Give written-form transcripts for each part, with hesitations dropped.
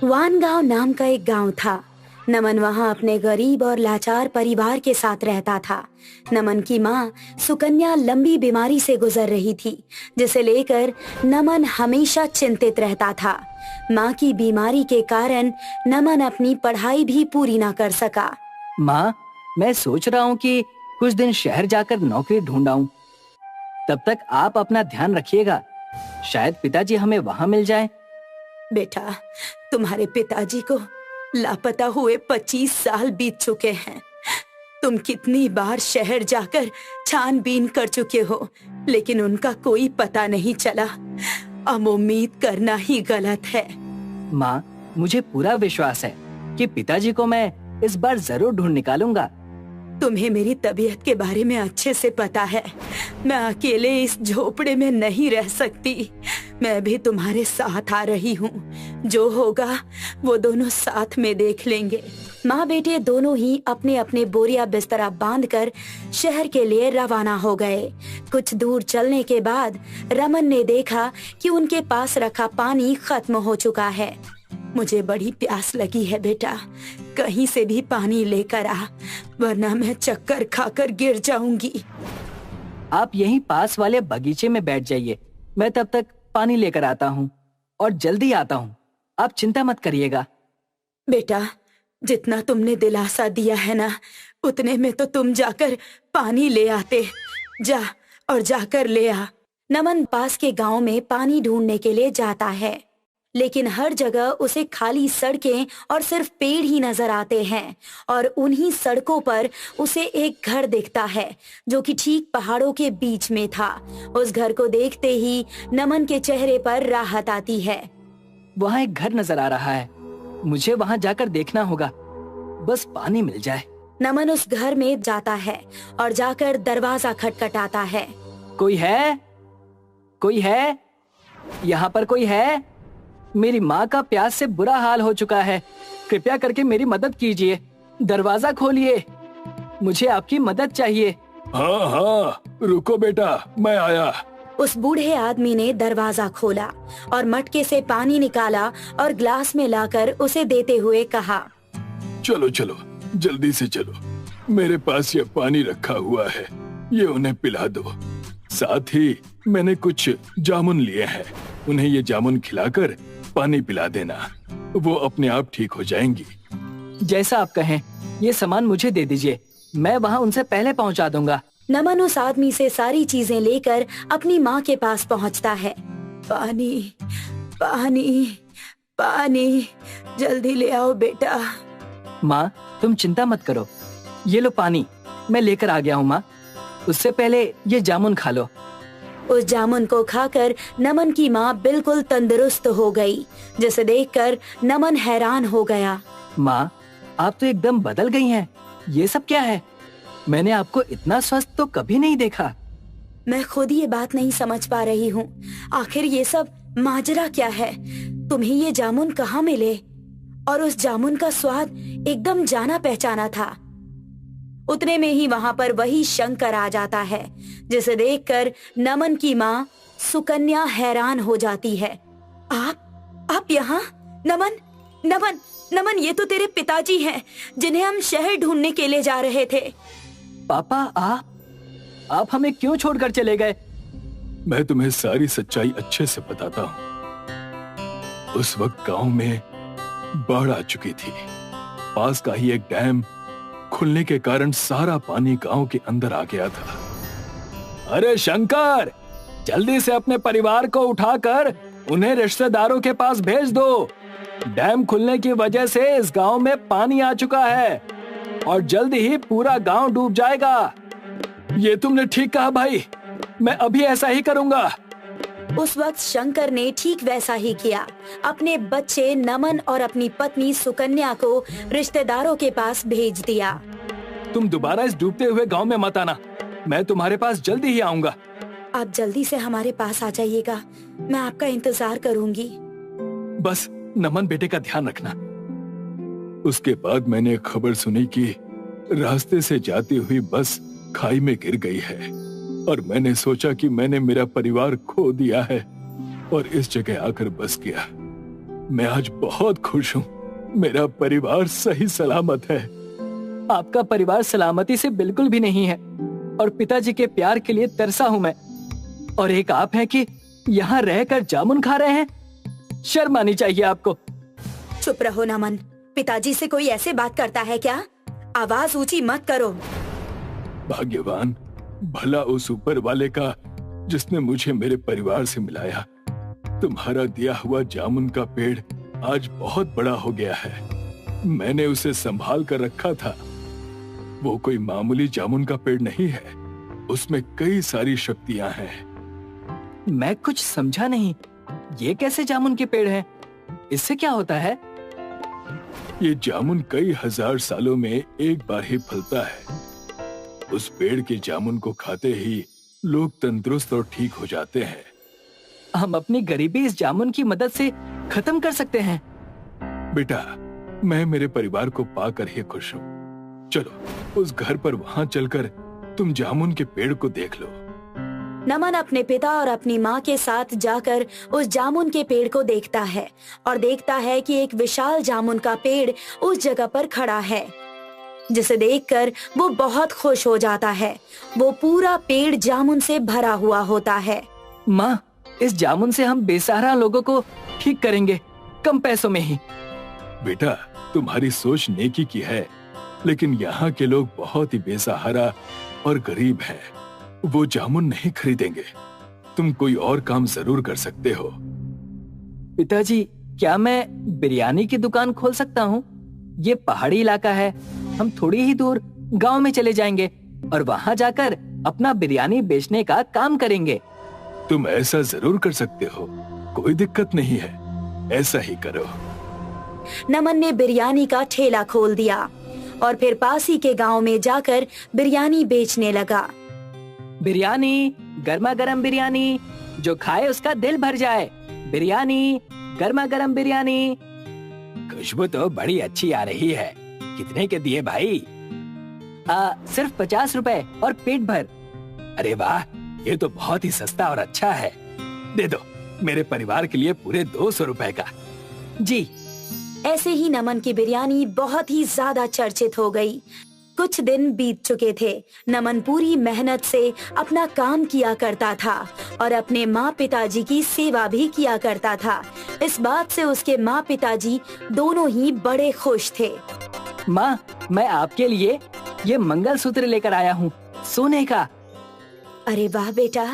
वानगांव नाम का एक गांव था। नमन वहां अपने गरीब और लाचार परिवार के साथ रहता था। नमन की माँ सुकन्या लंबी बीमारी से गुजर रही थी, जिसे लेकर नमन हमेशा चिंतित रहता था। माँ की बीमारी के कारण नमन अपनी पढ़ाई भी पूरी ना कर सका। माँ, मैं सोच रहा हूँ कि कुछ दिन शहर जाकर नौकरी ढूंढाऊं। तब तक आप अपना ध्यान रखिएगा। शायद पिताजी हमें वहाँ मिल जाएं। बेटा, तुम्हारे पिताजी को लापता हुए 25 साल बीत चुके हैं। तुम कितनी बार शहर जाकर छानबीन कर चुके हो, लेकिन उनका कोई पता नहीं चला। अब उम्मीद करना ही गलत है। माँ, मुझे पूरा विश्वास है कि पिताजी को मैं इस बार जरूर ढूंढ निकालूंगा। तुम्हें मेरी तबीयत के बारे में अच्छे से पता है। मैं अकेले इस झोपड़े में नहीं रह सकती। मैं भी तुम्हारे साथ आ रही हूँ। जो होगा वो दोनों साथ में देख लेंगे। माँ बेटे दोनों ही अपने अपने बोरिया बिस्तरा बांधकर शहर के लिए रवाना हो गए। कुछ दूर चलने के बाद रमन ने देखा कि उनके पास रखा पानी खत्म हो चुका है। मुझे बड़ी प्यास लगी है बेटा, कहीं से भी पानी लेकर आ, वरना मैं चक्कर खाकर गिर जाऊंगी। आप यहीं पास वाले बगीचे में बैठ जाइए। मैं तब तक पानी लेकर आता हूँ और जल्दी आता हूँ। आप चिंता मत करिएगा। बेटा, जितना तुमने दिलासा दिया है ना, उतने में तो तुम जाकर पानी ले आते। जा और जाकर ले आ। नमन पास के गांव में पानी ढूंढने के लिए जाता है, लेकिन हर जगह उसे खाली सड़कें और सिर्फ पेड़ ही नजर आते हैं। और उन्हीं सड़कों पर उसे एक घर दिखता है, जो कि ठीक पहाड़ों के बीच में था। उस घर को देखते ही नमन के चेहरे पर राहत आती है। वहाँ एक घर नजर आ रहा है। मुझे वहाँ जाकर देखना होगा, बस पानी मिल जाए। नमन उस घर में जाता है और जाकर दरवाजा खटखटाता है। कोई है? कोई है? यहाँ पर कोई है? मेरी माँ का प्यास से बुरा हाल हो चुका है। कृपया करके मेरी मदद कीजिए। दरवाजा खोलिए, मुझे आपकी मदद चाहिए। हाँ हाँ, रुको बेटा, मैं आया। उस बूढ़े आदमी ने दरवाजा खोला और मटके से पानी निकाला और ग्लास में लाकर उसे देते हुए कहा, चलो चलो, जल्दी से चलो। मेरे पास ये पानी रखा हुआ है, ये उन्हें पिला दो। साथ ही मैंने कुछ जामुन लिए हैं, उन्हें ये जामुन खिलाकर पानी पिला देना। वो अपने आप ठीक हो जाएंगी। जैसा आप कहें। ये सामान मुझे दे दीजिए, मैं वहाँ उनसे पहले पहुँचा दूंगा। नमन उस आदमी से सारी चीजें लेकर अपनी माँ के पास पहुँचता है। पानी, पानी, पानी, जल्दी ले आओ बेटा। माँ, तुम चिंता मत करो। ये लो पानी, मैं लेकर आ गया हूँ माँ। उससे पहले ये जामुन खा लो। उस जामुन को खाकर नमन की माँ बिल्कुल तंदुरुस्त हो गई, जिसे देखकर नमन हैरान हो गया। माँ, आप तो एकदम बदल गई हैं। ये सब क्या है? मैंने आपको इतना स्वस्थ तो कभी नहीं देखा। मैं खुद ये बात नहीं समझ पा रही हूँ। आखिर ये सब माजरा क्या है? तुम्हें ये जामुन कहाँ मिले? और उस जामुन का स्वाद एकदम जाना पहचाना था। उतने में ही वहाँ पर वही शंकर आ जाता है, जिसे देखकर नमन की माँ सुकन्या हैरान हो जाती है। आप यहाँ? नमन, नमन, नमन, ये तो तेरे पिताजी हैं, जिन्हें हम शहर ढूंढने के लिए जा रहे थे। पापा, आप हमें क्यों छोड़कर चले गए? मैं तुम्हें सारी सच्चाई अच्छे से बताता हूँ। उस वक्त गांव में बाढ़ आ चुकी थी। पास का ही एक डैम खुलने के कारण सारा पानी गांव के अंदर आ गया था। अरे शंकर, जल्दी से अपने परिवार को उठाकर उन्हें रिश्तेदारों के पास भेज दो। डैम खुलने की वजह से इस गांव में पानी आ चुका है और जल्द ही पूरा गांव डूब जाएगा। ये तुमने ठीक कहा भाई, मैं अभी ऐसा ही करूंगा। उस वक्त शंकर ने ठीक वैसा ही किया। अपने बच्चे नमन और अपनी पत्नी सुकन्या को रिश्तेदारों के पास भेज दिया। तुम दोबारा इस डूबते हुए गांव में मत आना, मैं तुम्हारे पास जल्दी ही आऊंगा। आप जल्दी से हमारे पास आ जाइएगा, मैं आपका इंतजार करूंगी। बस नमन बेटे का ध्यान रखना। उसके बाद मैंने खबर सुनी कि रास्ते से जाती हुई बस खाई में गिर गई है और मैंने सोचा कि मैंने मेरा परिवार खो दिया है और इस जगह आकर बस गया। मैं आज बहुत खुश हूँ। मेरा परिवार सही सलामत है। आपका परिवार सलामती से बिल्कुल भी नहीं है और पिताजी के प्यार के लिए तरसा हूँ मैं। और एक आप हैं कि यहाँ रहकर जामुन खा रहे हैं। शर्म आनी चाहिए आपको। चुप रहो नमन। पिताजी से कोई ऐसे बात करता है क्या? आवाज ऊंची मत करो। भाग्यवान भला उस ऊपर वाले का जिसने मुझे मेरे परिवार से मिलाया। तुम्हारा दिया हुआ जामुन का पेड़ आज बहुत बड़ा हो गया है। मैंने उसे संभाल कर रखा था। वो कोई मामूली जामुन का पेड़ नहीं है, उसमें कई सारी शक्तियां हैं। मैं कुछ समझा नहीं। ये कैसे जामुन के पेड़ हैं? इससे क्या होता है? ये जामुन कई हजार सालों में एक बार ही फलता है। उस पेड़ के जामुन को खाते ही लोग तंदुरुस्त और ठीक हो जाते हैं। हम अपनी गरीबी इस जामुन की मदद से खत्म कर सकते हैं। बेटा, मैं मेरे परिवार को पाकर ही खुश हूँ। चलो उस घर पर वहाँ चलकर तुम जामुन के पेड़ को देख लो। नमन अपने पिता और अपनी माँ के साथ जाकर उस जामुन के पेड़ को देखता है और देखता है कि एक विशाल जामुन का पेड़ उस जगह पर खड़ा है, जिसे देखकर वो बहुत खुश हो जाता है। वो पूरा पेड़ जामुन से भरा हुआ होता है। माँ, इस जामुन से हम बेसहारा लोगों को ठीक करेंगे, कम पैसों में ही। बेटा, तुम्हारी सोच नेकी की है, लेकिन यहाँ के लोग बहुत ही बेसहारा और गरीब हैं। वो जामुन नहीं खरीदेंगे। तुम कोई और काम जरूर कर सकते हो। पिताजी, क्या मैं बिरयानी की दुकान खोल सकता हूँ? ये पहाड़ी इलाका है, हम थोड़ी ही दूर गांव में चले जाएंगे और वहाँ जाकर अपना बिरयानी बेचने का काम करेंगे। तुम ऐसा जरूर कर सकते हो, कोई दिक्कत नहीं है, ऐसा ही करो। नमन ने बिरयानी का ठेला खोल दिया और फिर पास ही के गांव में जाकर बिरयानी बेचने लगा। बिरयानी, गर्मा गर्म बिरयानी, जो खाए उसका दिल भर जाए। बिरयानी, गर्मा गर्म बिरयानी। खुशबू तो बड़ी अच्छी आ रही है। कितने के दिए भाई? सिर्फ 50 रुपए और पेट भर। अरे वाह, ये तो बहुत ही सस्ता और अच्छा है। दे दो, मेरे परिवार के लिए पूरे 200 रुपए का। जी। ऐसे ही नमन की बिरयानी बहुत ही ज्यादा चर्चित हो गई। कुछ दिन बीत चुके थे। नमन पूरी मेहनत से अपना काम किया करता था और अपने माँ पिताजी की सेवा भी किया करता था। इस बात से उसके माँ पिताजी दोनों ही बड़े खुश थे। माँ, मैं आपके लिए ये मंगलसूत्र लेकर आया हूँ, सोने का। अरे वाह बेटा,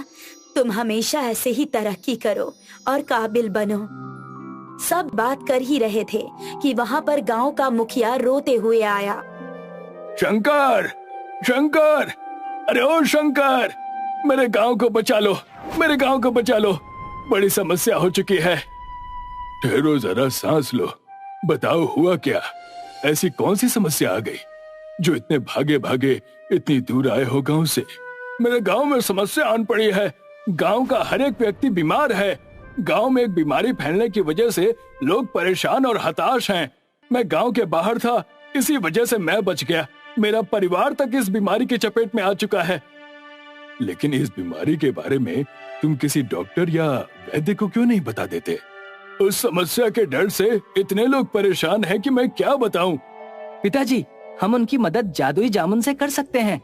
तुम हमेशा ऐसे ही तरक्की करो और काबिल बनो। सब बात कर ही रहे थे कि वहाँ पर गांव का मुखिया रोते हुए आया। शंकर, शंकर, अरे ओ शंकर, मेरे गांव को बचा लो, मेरे गांव को बचा लो, बड़ी समस्या हो चुकी है। ठहरो जरा, सांस लो, बताओ हुआ क्या? ऐसी कौन सी समस्या आ गई जो इतने भागे भागे इतनी दूर आए हो गांव से? मेरे गांव में समस्या आन पड़ी है। गांव का हर एक व्यक्ति बीमार है। गांव में एक बीमारी फैलने की वजह से लोग परेशान और हताश हैं। मैं गांव के बाहर था, इसी वजह से मैं बच गया। मेरा परिवार तक इस बीमारी की चपेट में आ चुका है। लेकिन इस बीमारी के बारे में तुम किसी डॉक्टर या वैद्य को क्यों नहीं बता देते? उस समस्या के डर से इतने लोग परेशान हैं कि मैं क्या बताऊं। पिताजी, हम उनकी मदद जादुई जामुन से कर सकते हैं।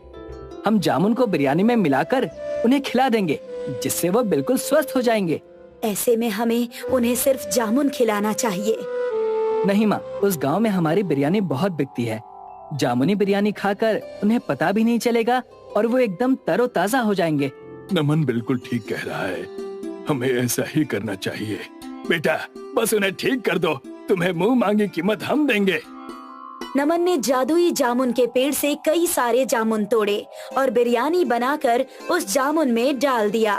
हम जामुन को बिरयानी में मिलाकर उन्हें खिला देंगे, जिससे वो बिल्कुल स्वस्थ हो जाएंगे। ऐसे में हमें उन्हें सिर्फ जामुन खिलाना चाहिए। नहीं माँ, उस गांव में हमारी बिरयानी बहुत बिकती है। जामुनी बिरयानी खाकर उन्हें पता भी नहीं चलेगा और वो एकदम तरोताजा हो जाएंगे। नमन बिल्कुल ठीक कह रहा है, हमें ऐसा ही करना चाहिए। बेटा, बस उन्हें ठीक कर दो, तुम्हें मुंह मांगी कीमत हम देंगे। नमन ने जादुई जामुन के पेड़ से कई सारे जामुन तोड़े और बिरयानी बनाकर उस जामुन में डाल दिया।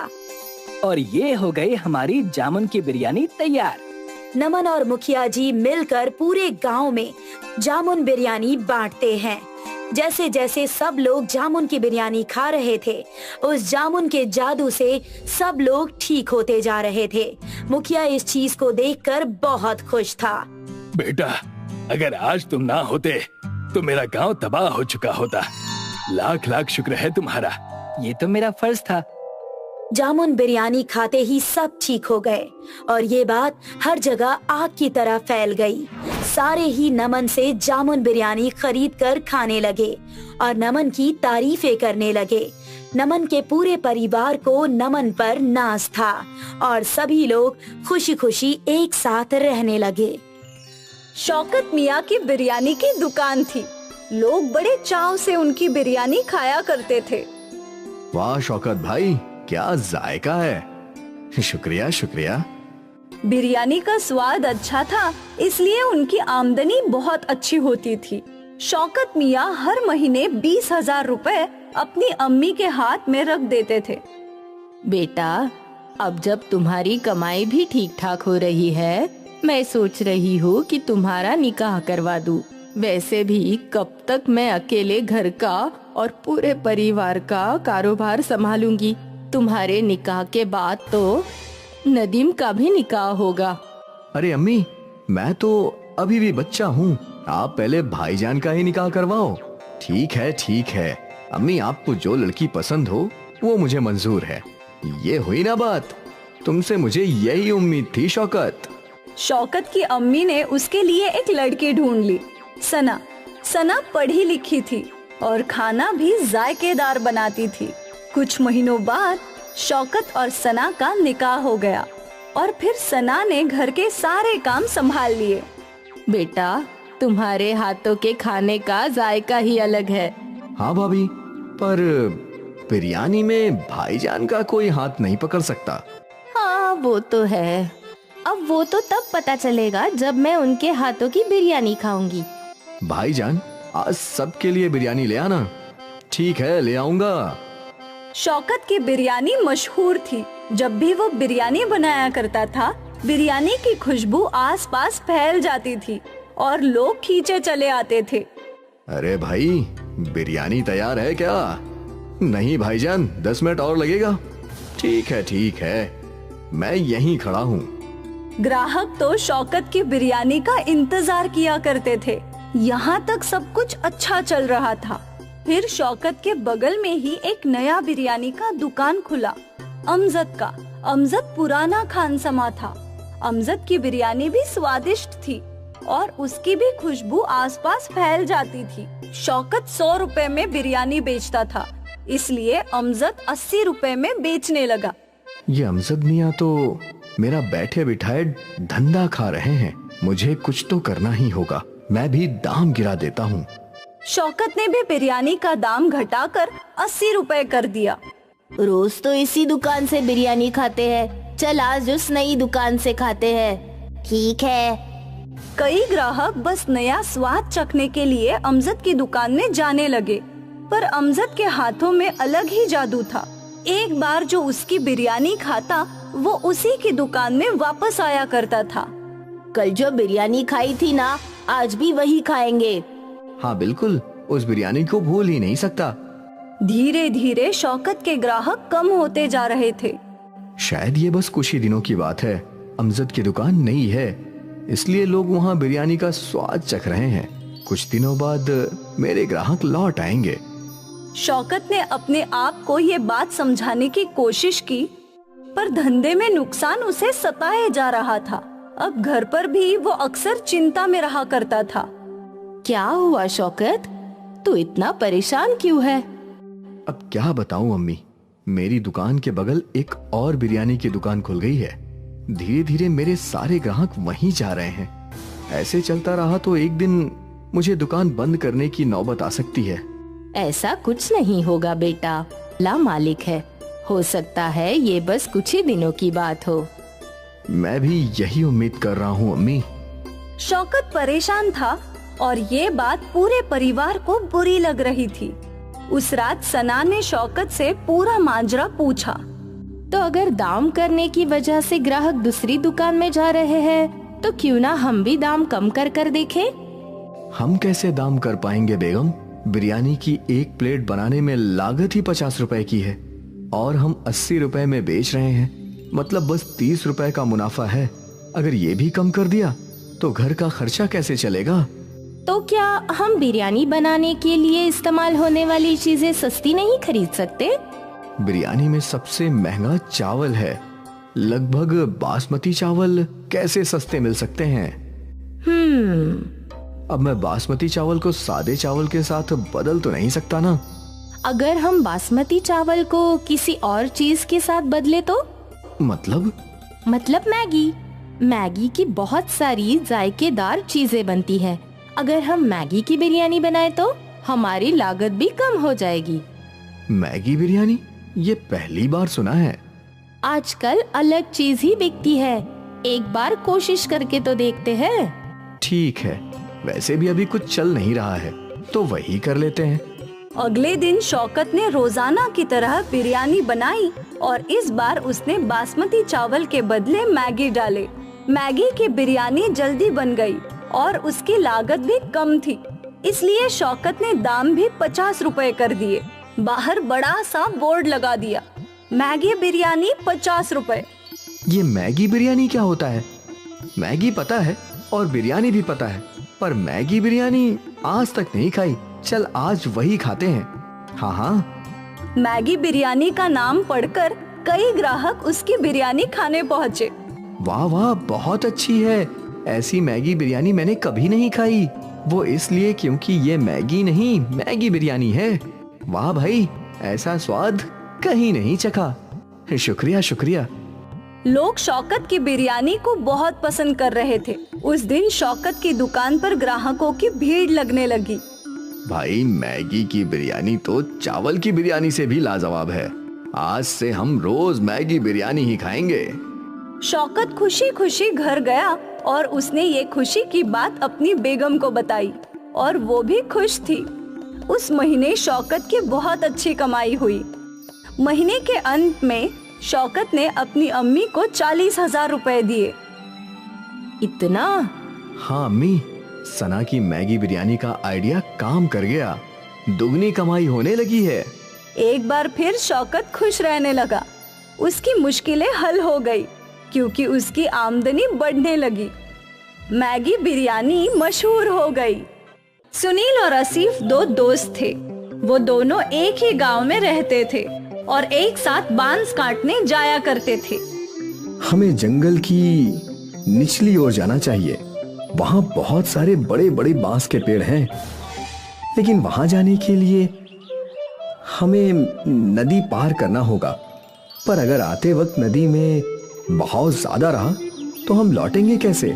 और ये हो गई हमारी जामुन की बिरयानी तैयार। नमन और मुखिया जी मिलकर पूरे गांव में जामुन बिरयानी बांटते हैं। जैसे जैसे सब लोग जामुन की बिरयानी खा रहे थे, उस जामुन के जादू से सब लोग ठीक होते जा रहे थे। मुखिया इस चीज को देखकर बहुत खुश था। बेटा, अगर आज तुम ना होते तो मेरा गांव तबाह हो चुका होता। लाख लाख शुक्र है तुम्हारा। ये तो मेरा फर्ज था। जामुन बिरयानी खाते ही सब ठीक हो गए और ये बात हर जगह आग की तरह फैल गई। सारे ही नमन से जामुन बिरयानी खरीद कर खाने लगे और नमन की तारीफें करने लगे। नमन के पूरे परिवार को नमन पर नाज था और सभी लोग खुशी खुशी एक साथ रहने लगे। शौकत मियाँ की बिरयानी की दुकान थी। लोग बड़े चाव से उनकी बिरयानी खाया करते थे। वाह शौकत भाई, क्या जायका है। शुक्रिया शुक्रिया। बिरयानी का स्वाद अच्छा था, इसलिए उनकी आमदनी बहुत अच्छी होती थी। शौकत मियाँ हर महीने 20,000 रुपए अपनी अम्मी के हाथ में रख देते थे। बेटा, अब जब तुम्हारी कमाई भी ठीक ठाक हो रही है, मैं सोच रही हूँ कि तुम्हारा निकाह करवा दूँ। वैसे भी कब तक मैं अकेले घर का और पूरे परिवार का कारोबार संभालूंगी। तुम्हारे निकाह के बाद तो नदीम का भी निकाह होगा। अरे अम्मी, मैं तो अभी भी बच्चा हूँ, आप पहले भाईजान का ही निकाह करवाओ। ठीक है अम्मी, आपको जो लड़की पसंद हो वो मुझे मंजूर है। ये हुई ना बात, तुमसे मुझे यही उम्मीद थी शौकत। शौकत की अम्मी ने उसके लिए एक लड़की ढूंढ ली। सना पढ़ी लिखी थी और खाना भी जायकेदार बनाती थी। कुछ महीनों बाद शौकत और सना का निकाह हो गया और फिर सना ने घर के सारे काम संभाल लिए। बेटा, तुम्हारे हाथों के खाने का जायका ही अलग है। हाँ भाभी, पर बिरयानी में भाईजान का कोई हाथ नहीं पकड़ सकता। हाँ वो तो है। अब वो तो तब पता चलेगा जब मैं उनके हाथों की बिरयानी खाऊंगी। भाईजान, आज सबके लिए बिरयानी ले आना। ठीक है, ले आऊंगा। शौकत की बिरयानी मशहूर थी। जब भी वो बिरयानी बनाया करता था, बिरयानी की खुशबू आसपास फैल जाती थी और लोग खींचे चले आते थे। अरे भाई, बिरयानी तैयार है क्या? नहीं भाईजान, 10 मिनट और लगेगा। ठीक है, मैं यहीं खड़ा हूँ। ग्राहक तो शौकत की बिरयानी का इंतजार किया करते थे। यहाँ तक सब कुछ अच्छा चल रहा था। फिर शौकत के बगल में ही एक नया बिरयानी का दुकान खुला, अमजद का। अमजद पुराना खानसमा था। अमजद की बिरयानी भी स्वादिष्ट थी और उसकी भी खुशबू आसपास फैल जाती थी। शौकत 100 रुपए में बिरयानी बेचता था, इसलिए अमजद 80 रुपए में बेचने लगा। ये अमजद मियाँ तो मेरा बैठे बिठाए धंधा खा रहे हैं। मुझे कुछ तो करना ही होगा। मैं भी दाम गिरा देता हूँ। शौकत ने भी बिरयानी का दाम घटाकर 80 रुपए कर दिया। रोज तो इसी दुकान से बिरयानी खाते हैं, चल आज उस नई दुकान से खाते हैं। ठीक है। कई ग्राहक बस नया स्वाद चखने के लिए अमजद की दुकान में जाने लगे, पर अमजद के हाथों में अलग ही जादू था। एक बार जो उसकी बिरयानी खाता, वो उसी की दुकान में वापस आया करता था। कल जो बिरयानी खाई थी ना, आज भी वही खाएंगे। हाँ बिल्कुल, उस बिरयानी को भूल ही नहीं सकता। धीरे धीरे शौकत के ग्राहक कम होते जा रहे थे। शायद ये बस कुछ ही दिनों की बात है। अमजद की दुकान नई है, इसलिए लोग वहाँ बिरयानी का स्वाद चख रहे हैं। कुछ दिनों बाद मेरे ग्राहक लौट आएंगे। शौकत ने अपने आप को ये बात समझाने की कोशिश की, पर धंधे में नुकसान उसे सताए जा रहा था। अब घर पर भी वो अक्सर चिंता में रहा करता था। क्या हुआ शौकत, तू इतना परेशान क्यों है? अब क्या बताऊं अम्मी, मेरी दुकान के बगल एक और बिरयानी की दुकान खुल गई है। धीरे धीरे मेरे सारे ग्राहक वहीं जा रहे हैं। ऐसे चलता रहा तो एक दिन मुझे दुकान बंद करने की नौबत आ सकती है। ऐसा कुछ नहीं होगा बेटा, अल्लाह मालिक है। हो सकता है ये बस कुछ ही दिनों की बात हो। मैं भी यही उम्मीद कर रहा हूँ अम्मी। शौकत परेशान था और ये बात पूरे परिवार को बुरी लग रही थी। उस रात सना ने शौकत से पूरा माजरा पूछा। तो अगर दाम करने की वजह से ग्राहक दूसरी दुकान में जा रहे हैं, तो क्यों ना हम भी दाम कम कर देखें? हम कैसे दाम कर पाएंगे बेगम? बिरयानी की एक प्लेट बनाने में लागत ही 50 रुपए की है और हम 80 रुपए में बेच रहे हैं। मतलब बस 30 रुपए का मुनाफा है। अगर ये भी कम कर दिया तो घर का खर्चा कैसे चलेगा? तो क्या हम बिरयानी बनाने के लिए इस्तेमाल होने वाली चीजें सस्ती नहीं खरीद सकते? बिरयानी में सबसे महंगा चावल है। लगभग बासमती चावल कैसे सस्ते मिल सकते हैं? अब मैं बासमती चावल को सादे चावल के साथ बदल तो नहीं सकता ना? अगर हम बासमती चावल को किसी और चीज के साथ बदले तो? मतलब मैगी। मैगी की बहुत सारी जायकेदार चीजें बनती हैं। अगर हम मैगी की बिरयानी बनाए तो हमारी लागत भी कम हो जाएगी। मैगी बिरयानी? ये पहली बार सुना है। आजकल अलग चीज ही बिकती है, एक बार कोशिश करके तो देखते हैं। ठीक है, वैसे भी अभी कुछ चल नहीं रहा है तो वही कर लेते हैं। अगले दिन शौकत ने रोजाना की तरह बिरयानी बनाई और इस बार उसने बासमती चावल के बदले मैगी डाले। मैगी की बिरयानी जल्दी बन गई और उसकी लागत भी कम थी, इसलिए शौकत ने दाम भी 50 रुपए कर दिए। बाहर बड़ा सा बोर्ड लगा दिया, मैगी बिरयानी 50 रुपए। ये मैगी बिरयानी क्या होता है? मैगी पता है और बिरयानी भी पता है, पर मैगी बिरयानी आज तक नहीं खाई। चल आज वही खाते हैं। हाँ। मैगी बिरयानी का नाम पढ़कर कई ग्राहक उसकी बिरयानी खाने पहुँचे। वाह वाह, बहुत अच्छी है। ऐसी मैगी बिरयानी मैंने कभी नहीं खाई। वो इसलिए क्योंकि ये मैगी नहीं, मैगी बिरयानी है। वाह भाई, ऐसा स्वाद कहीं नहीं चखा। शुक्रिया शुक्रिया। लोग शौकत की बिरयानी को बहुत पसंद कर रहे थे। उस दिन शौकत की दुकान पर ग्राहकों की भीड़ लगने लगी। भाई, मैगी की बिरयानी तो चावल की बिरयानी से भी लाजवाब है। आज से हम रोज मैगी बिरयानी ही खाएंगे। शौकत खुशी खुशी घर गया और उसने ये खुशी की बात अपनी बेगम को बताई और वो भी खुश थी। उस महीने शौकत की बहुत अच्छी कमाई हुई। महीने के अंत में शौकत ने अपनी अम्मी को 40,000 रुपए दिए। इतना? हाँ अम्मी, सना की मैगी बिरयानी का आइडिया काम कर गया। दुगनी कमाई होने लगी है। एक बार फिर शौकत खुश रहने लगा। उसकी मुश्किलें हल हो गई क्योंकि उसकी आमदनी बढ़ने लगी। मैगी बिरयानी मशहूर हो गई। सुनील और आसिफ दो दोस्त थे। वो दोनों एक ही गांव में रहते थे और एक साथ बांस काटने जाया करते थे। हमें जंगल की निचली ओर जाना चाहिए। वहाँ बहुत सारे बड़े बड़े बांस के पेड़ हैं, लेकिन वहाँ जाने के लिए हमें नदी पार करना होगा। पर अगर आते वक्त नदी में बहाव ज्यादा रहा तो हम लौटेंगे कैसे?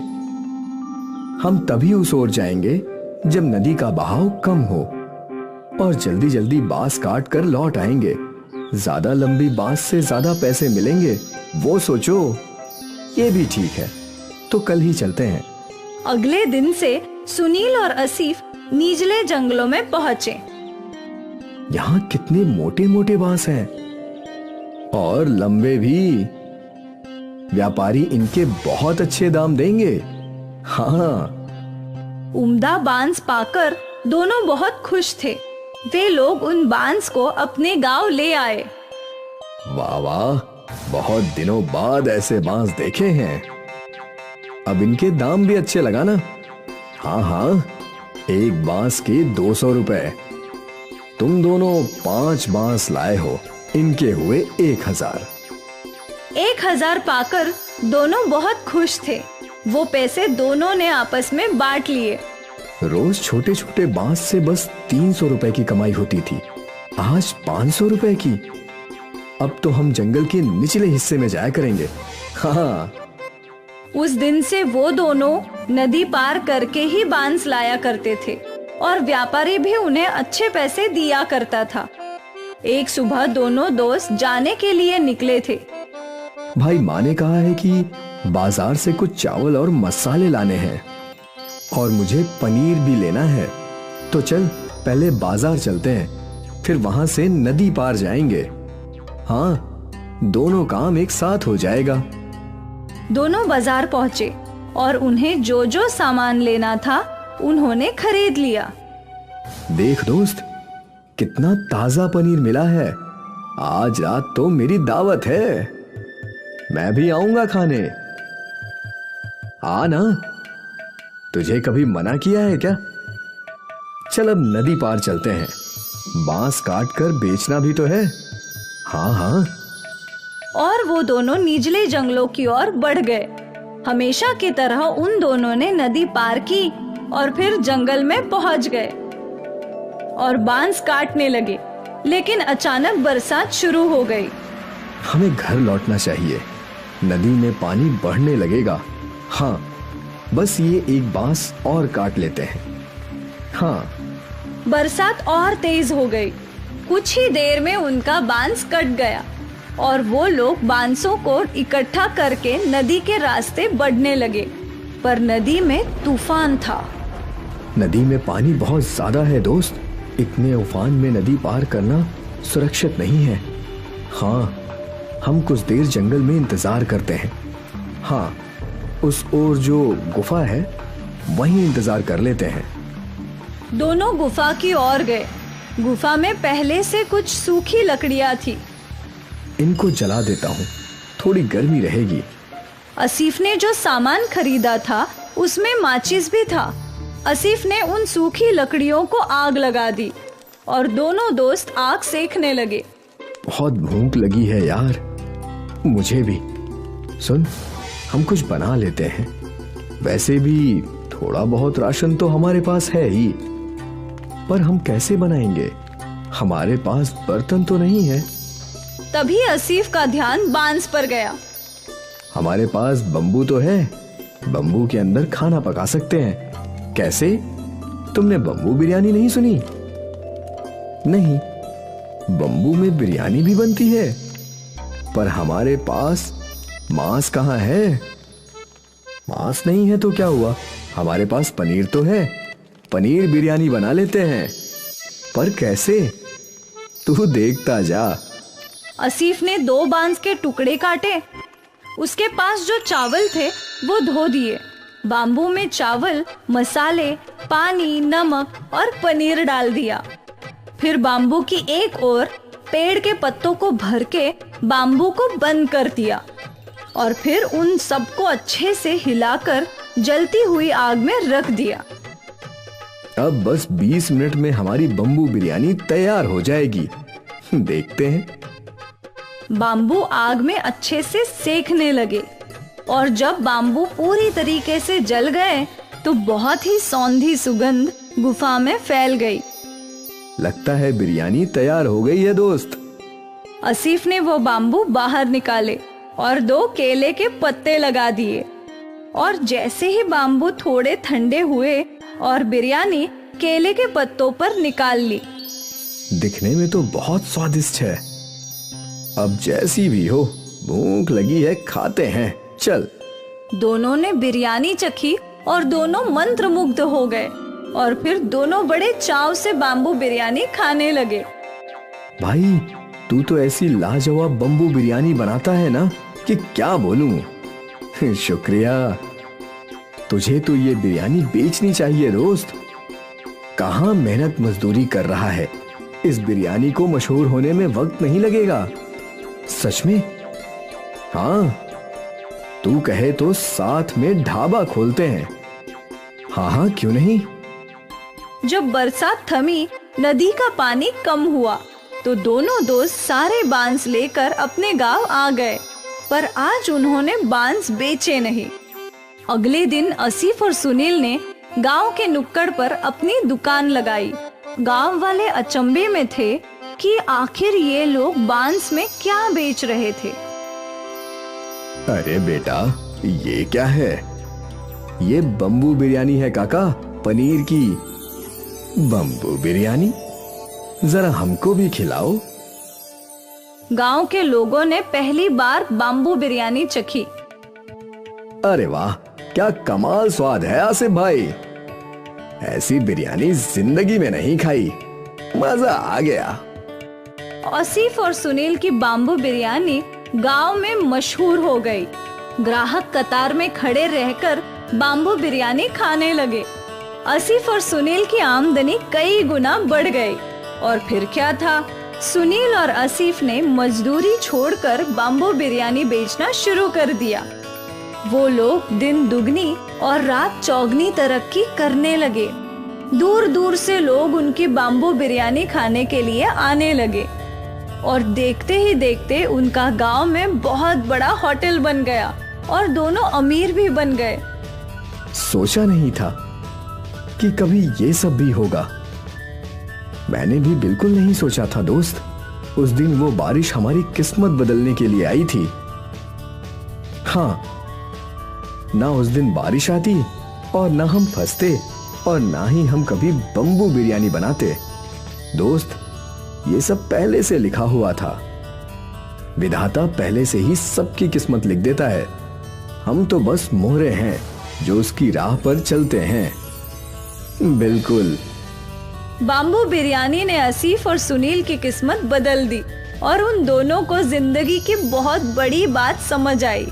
हम तभी उस ओर जाएंगे जब नदी का बहाव कम हो और जल्दी जल्दी बांस काट कर लौट आएंगे। ज्यादा लंबी बांस से ज्यादा पैसे मिलेंगे, वो सोचो। ये भी ठीक है, तो कल ही चलते हैं। अगले दिन से सुनील और आसिफ निचले जंगलों में पहुंचे। यहाँ कितने मोटे मोटे बांस हैं और लंबे भी। व्यापारी इनके बहुत अच्छे दाम देंगे। हाँ। उम्दा बांस पाकर दोनों बहुत खुश थे। वे लोग उन बांस को अपने गांव ले आए। वाह वाह, बहुत दिनों बाद ऐसे बांस देखे हैं। अब इनके दाम भी अच्छे लगा ना? हाँ हाँ, एक बांस के 200 रुपए। तुम दोनों 5 बांस लाए हो, इनके हुए 1000। 1000 पाकर दोनों बहुत खुश थे। वो पैसे दोनों ने आपस में बांट लिए। रोज छोटे छोटे बांस से बस 300 रुपए की कमाई होती थी, आज 500 रुपए की। अब तो हम जंगल के निचले हिस्से में जाया करेंगे। हाँ। उस दिन से वो दोनों नदी पार करके ही बांस लाया करते थे और व्यापारी भी उन्हें अच्छे पैसे दिया करता था। एक सुबह दोनों दोस्त जाने के लिए निकले थे। भाई, माँ ने कहा है कि बाजार से कुछ चावल और मसाले लाने हैं और मुझे पनीर भी लेना है। तो चल पहले बाजार चलते हैं, फिर वहां से नदी पार जाएंगे। हाँ, दोनों काम एक साथ हो जाएगा। दोनों बाजार पहुंचे और उन्हें जो जो सामान लेना था उन्होंने खरीद लिया। देख दोस्त, कितना ताजा पनीर मिला है। आज रात तो मेरी दावत है, मैं भी आऊंगा खाने। आ ना, तुझे कभी मना किया है क्या? चल अब नदी पार चलते हैं, बांस काट कर बेचना भी तो है। हाँ हाँ। और वो दोनों निचले जंगलों की ओर बढ़ गए। हमेशा की तरह उन दोनों ने नदी पार की और फिर जंगल में पहुंच गए और बांस काटने लगे। लेकिन अचानक बरसात शुरू हो गई। हमें घर लौटना चाहिए, नदी में पानी बढ़ने लगेगा। हाँ, बस ये एक बांस और काट लेते हैं। हाँ। बरसात और तेज हो गई। कुछ ही देर में उनका बांस कट गया और वो लोग बांसों को इकट्ठा करके नदी के रास्ते बढ़ने लगे। पर नदी में तूफान था। नदी में पानी बहुत ज्यादा है दोस्त। इतने उफान में नदी पार करना सुरक्षित नहीं है। हाँ, हम कुछ देर जंगल में इंतजार करते हैं। हाँ, उस ओर जो गुफा है वहीं इंतजार कर लेते हैं। दोनों गुफा की ओर गए। गुफा में पहले से कुछ सूखी लकड़ियां थी। इनको जला देता हूँ, थोड़ी गर्मी रहेगी। आसिफ ने जो सामान खरीदा था उसमें माचिस भी था। आसिफ ने उन सूखी लकड़ियों को आग लगा दी और दोनों दोस्त आग सेकने लगे। बहुत भूख लगी है यार, मुझे भी। सुन, हम कुछ बना लेते हैं। वैसे भी थोड़ा बहुत राशन तो हमारे पास है ही, पर हम कैसे बनाएंगे? हमारे पास बर्तन तो नहीं है। तभी आसिफ का ध्यान बांस पर गया। हमारे पास बम्बू तो है, बम्बू के अंदर खाना पका सकते हैं। कैसे? तुमने बम्बू बिरयानी नहीं सुनी? नहीं, बम्बू में बिरयानी भी बनती है, पर हमारे पास मांस कहाँ है? मांस नहीं है तो क्या हुआ, हमारे पास पनीर तो है। पनीर बिरयानी बना लेते हैं। पर कैसे? तू देखता जा। आसिफ ने 2 बांस के टुकड़े काटे। उसके पास जो चावल थे वो धो दिए। बाम्बू में चावल, मसाले, पानी, नमक और पनीर डाल दिया। फिर बाम्बू की एक ओर पेड़ के पत्तों को भर के बाम्बू को बंद कर दिया और फिर उन सबको अच्छे से हिलाकर जलती हुई आग में रख दिया। अब बस 20 मिनट में हमारी बम्बू बिरयानी तैयार हो जाएगी। देखते हैं। बाम्बू आग में अच्छे से सेकने लगे और जब बाम्बू पूरी तरीके से जल गए तो बहुत ही सौंधी सुगंध गुफा में फैल गई। लगता है बिरयानी तैयार हो गई है दोस्त। आसिफ ने वो बाम्बू बाहर निकाले और 2 केले के पत्ते लगा दिए और जैसे ही बाम्बू थोड़े ठंडे हुए और बिरयानी केले के पत्तों पर निकाल ली। दिखने में तो बहुत स्वादिष्ट है। अब जैसी भी हो, भूख लगी है, खाते हैं। चल। दोनों ने बिरयानी चखी और दोनों मंत्रमुग्ध हो गए और फिर दोनों बड़े चाव से बाम्बू बिरयानी खाने लगे। भाई, तू तो ऐसी लाजवाब बम्बू बिरयानी बनाता है ना कि क्या बोलूं। शुक्रिया। तुझे तो ये बिरयानी बेचनी चाहिए दोस्त। कहाँ मेहनत मजदूरी कर रहा है। इस बिरयानी को मशहूर होने में वक्त नहीं लगेगा। सच में? हाँ, तू कहे तो साथ में ढाबा खोलते हैं। हाँ हाँ, क्यों नहीं। जब बरसात थमी, नदी का पानी कम हुआ तो दोनों दोस्त सारे बांस लेकर अपने गांव आ गए। पर आज उन्होंने बांस बेचे नहीं। अगले दिन आसिफ और सुनील ने गांव के नुक्कड़ पर अपनी दुकान लगाई। गांव वाले अचंभे में थे कि आखिर ये लोग बांस में क्या बेच रहे थे। अरे बेटा, ये क्या है? ये बम्बू बिरयानी है काका, पनीर की। बम्बू बिरयानी? जरा हमको भी खिलाओ। गांव के लोगों ने पहली बार बाम्बू बिरयानी चखी। अरे वाह, क्या कमाल स्वाद है आसिफ भाई। ऐसी बिरयानी जिंदगी में नहीं खाई। मजा आ गया। आसिफ और सुनील की बाम्बू बिरयानी गांव में मशहूर हो गई। ग्राहक कतार में खड़े रहकर बाम्बू बिरयानी खाने लगे। आसिफ और सुनील की आमदनी कई गुना बढ़ गई। और फिर क्या था, सुनील और आसिफ ने मजदूरी छोड़कर बाम्बू बिरयानी बेचना शुरू कर दिया। वो लोग दिन दुगनी और रात चौगनी तरक्की करने लगे। दूर दूर से लोग उनकी बाम्बू बिरयानी खाने के लिए आने लगे। और देखते ही देखते उनका गांव में बहुत बड़ा होटल बन गया और दोनों अमीर भी बन गए। सोचा नहीं था कि कभी ये सब भी होगा। मैंने भी बिल्कुल नहीं सोचा था दोस्त। उस दिन वो बारिश हमारी किस्मत बदलने के लिए आई थी। हाँ, ना उस दिन बारिश आती और ना हम फंसते और ना ही हम कभी बम्बू बिरयानी बनाते। दोस्त, ये सब पहले से लिखा हुआ था। विधाता पहले से ही सबकी किस्मत लिख देता है। हम तो बस मोहरे हैं जो उसकी राह पर चलते हैं। बिल्कुल। बाम्बू बिरयानी ने आसिफ और सुनील की किस्मत बदल दी और उन दोनों को जिंदगी की बहुत बड़ी बात समझ आई।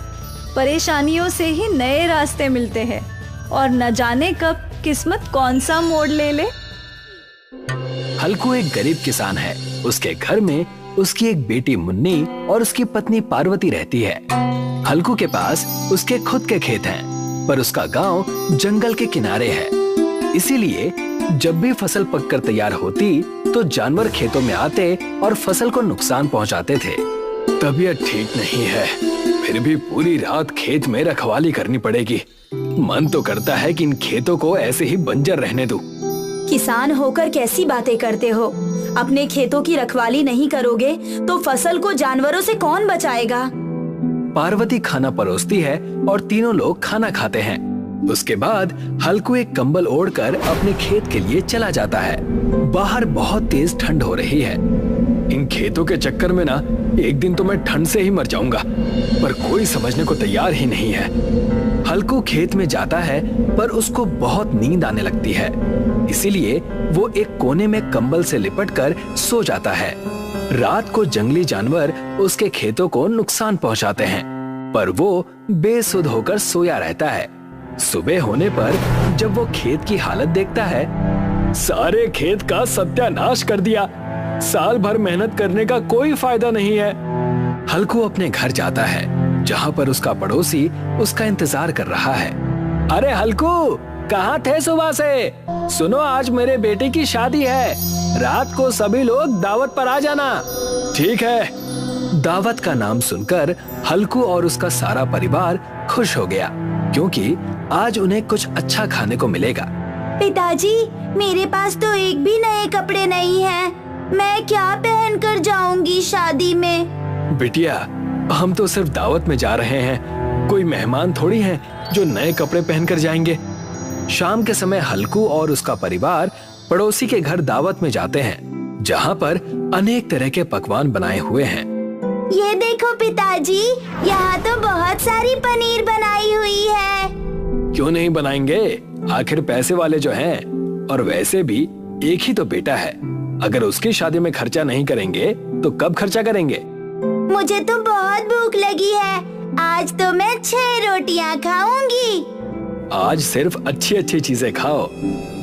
परेशानियों से ही नए रास्ते मिलते हैं और न जाने कब किस्मत कौन सा मोड़ ले ले। हल्कू एक गरीब किसान है। उसके घर में उसकी एक बेटी मुन्नी और उसकी पत्नी पार्वती रहती है। हल्कू के पास उसके खुद के खेत हैं, पर उसका गांव जंगल के किनारे है। इसीलिए जब भी फसल पककर तैयार होती तो जानवर खेतों में आते और फसल को नुकसान पहुंचाते थे। तबीयत ठीक नहीं है, फिर भी पूरी रात खेत में रखवाली करनी पड़ेगी। मन तो करता है कि इन खेतों को ऐसे ही बंजर रहने दूं। किसान होकर कैसी बातें करते हो? अपने खेतों की रखवाली नहीं करोगे तो फसल को जानवरों से कौन बचाएगा? पार्वती खाना परोसती है और तीनों लोग खाना खाते हैं। उसके बाद हल्कू एक कंबल ओढ़कर अपने खेत के लिए चला जाता है। बाहर बहुत तेज ठंड हो रही है। इन खेतों के चक्कर में ना एक दिन तो मैं ठंड से ही मर जाऊंगा, पर कोई समझने को तैयार ही नहीं है। हल्कू खेत में जाता है पर उसको बहुत नींद आने लगती है। इसीलिए वो एक कोने में कंबल से लिपटकर सो जाता है। रात को जंगली जानवर उसके खेतों को नुकसान पहुंचाते हैं, पर वो बेसुध होकर सोया रहता है। सुबह होने पर जब वो खेत की हालत देखता है, सारे खेत का सत्यानाश कर दिया। साल भर मेहनत करने का कोई फायदा नहीं है। हल्कू अपने घर जाता है, जहाँ पर उसका पड़ोसी उसका इंतजार कर रहा है। अरे हल्कू, कहाँ थे सुबह से? सुनो, आज मेरे बेटे की शादी है। रात को सभी लोग दावत पर आ जाना। ठीक है। दावत का नाम सुनकर हल्कू और उसका सारा परिवार खुश हो गया, क्योंकि आज उन्हें कुछ अच्छा खाने को मिलेगा। पिताजी, मेरे पास तो एक भी नए कपड़े नहीं हैं। मैं क्या पहनकर जाऊंगी शादी में? बिटिया, हम तो सिर्फ दावत में जा रहे हैं, कोई मेहमान थोड़ी हैं जो नए कपड़े पहनकर जाएंगे। शाम के समय हल्कू और उसका परिवार पड़ोसी के घर दावत में जाते हैं, जहाँ पर अनेक तरह के पकवान बनाए हुए हैं। ये देखो पिताजी, यहाँ तो बहुत सारी पनीर बनाई हुई है। क्यों नहीं बनाएंगे? आखिर पैसे वाले जो हैं, और वैसे भी एक ही तो बेटा है। अगर उसकी शादी में खर्चा नहीं करेंगे तो कब खर्चा करेंगे? मुझे तो बहुत भूख लगी है। आज तो मैं 6 रोटियां खाऊंगी। आज सिर्फ अच्छी अच्छी चीजें खाओ,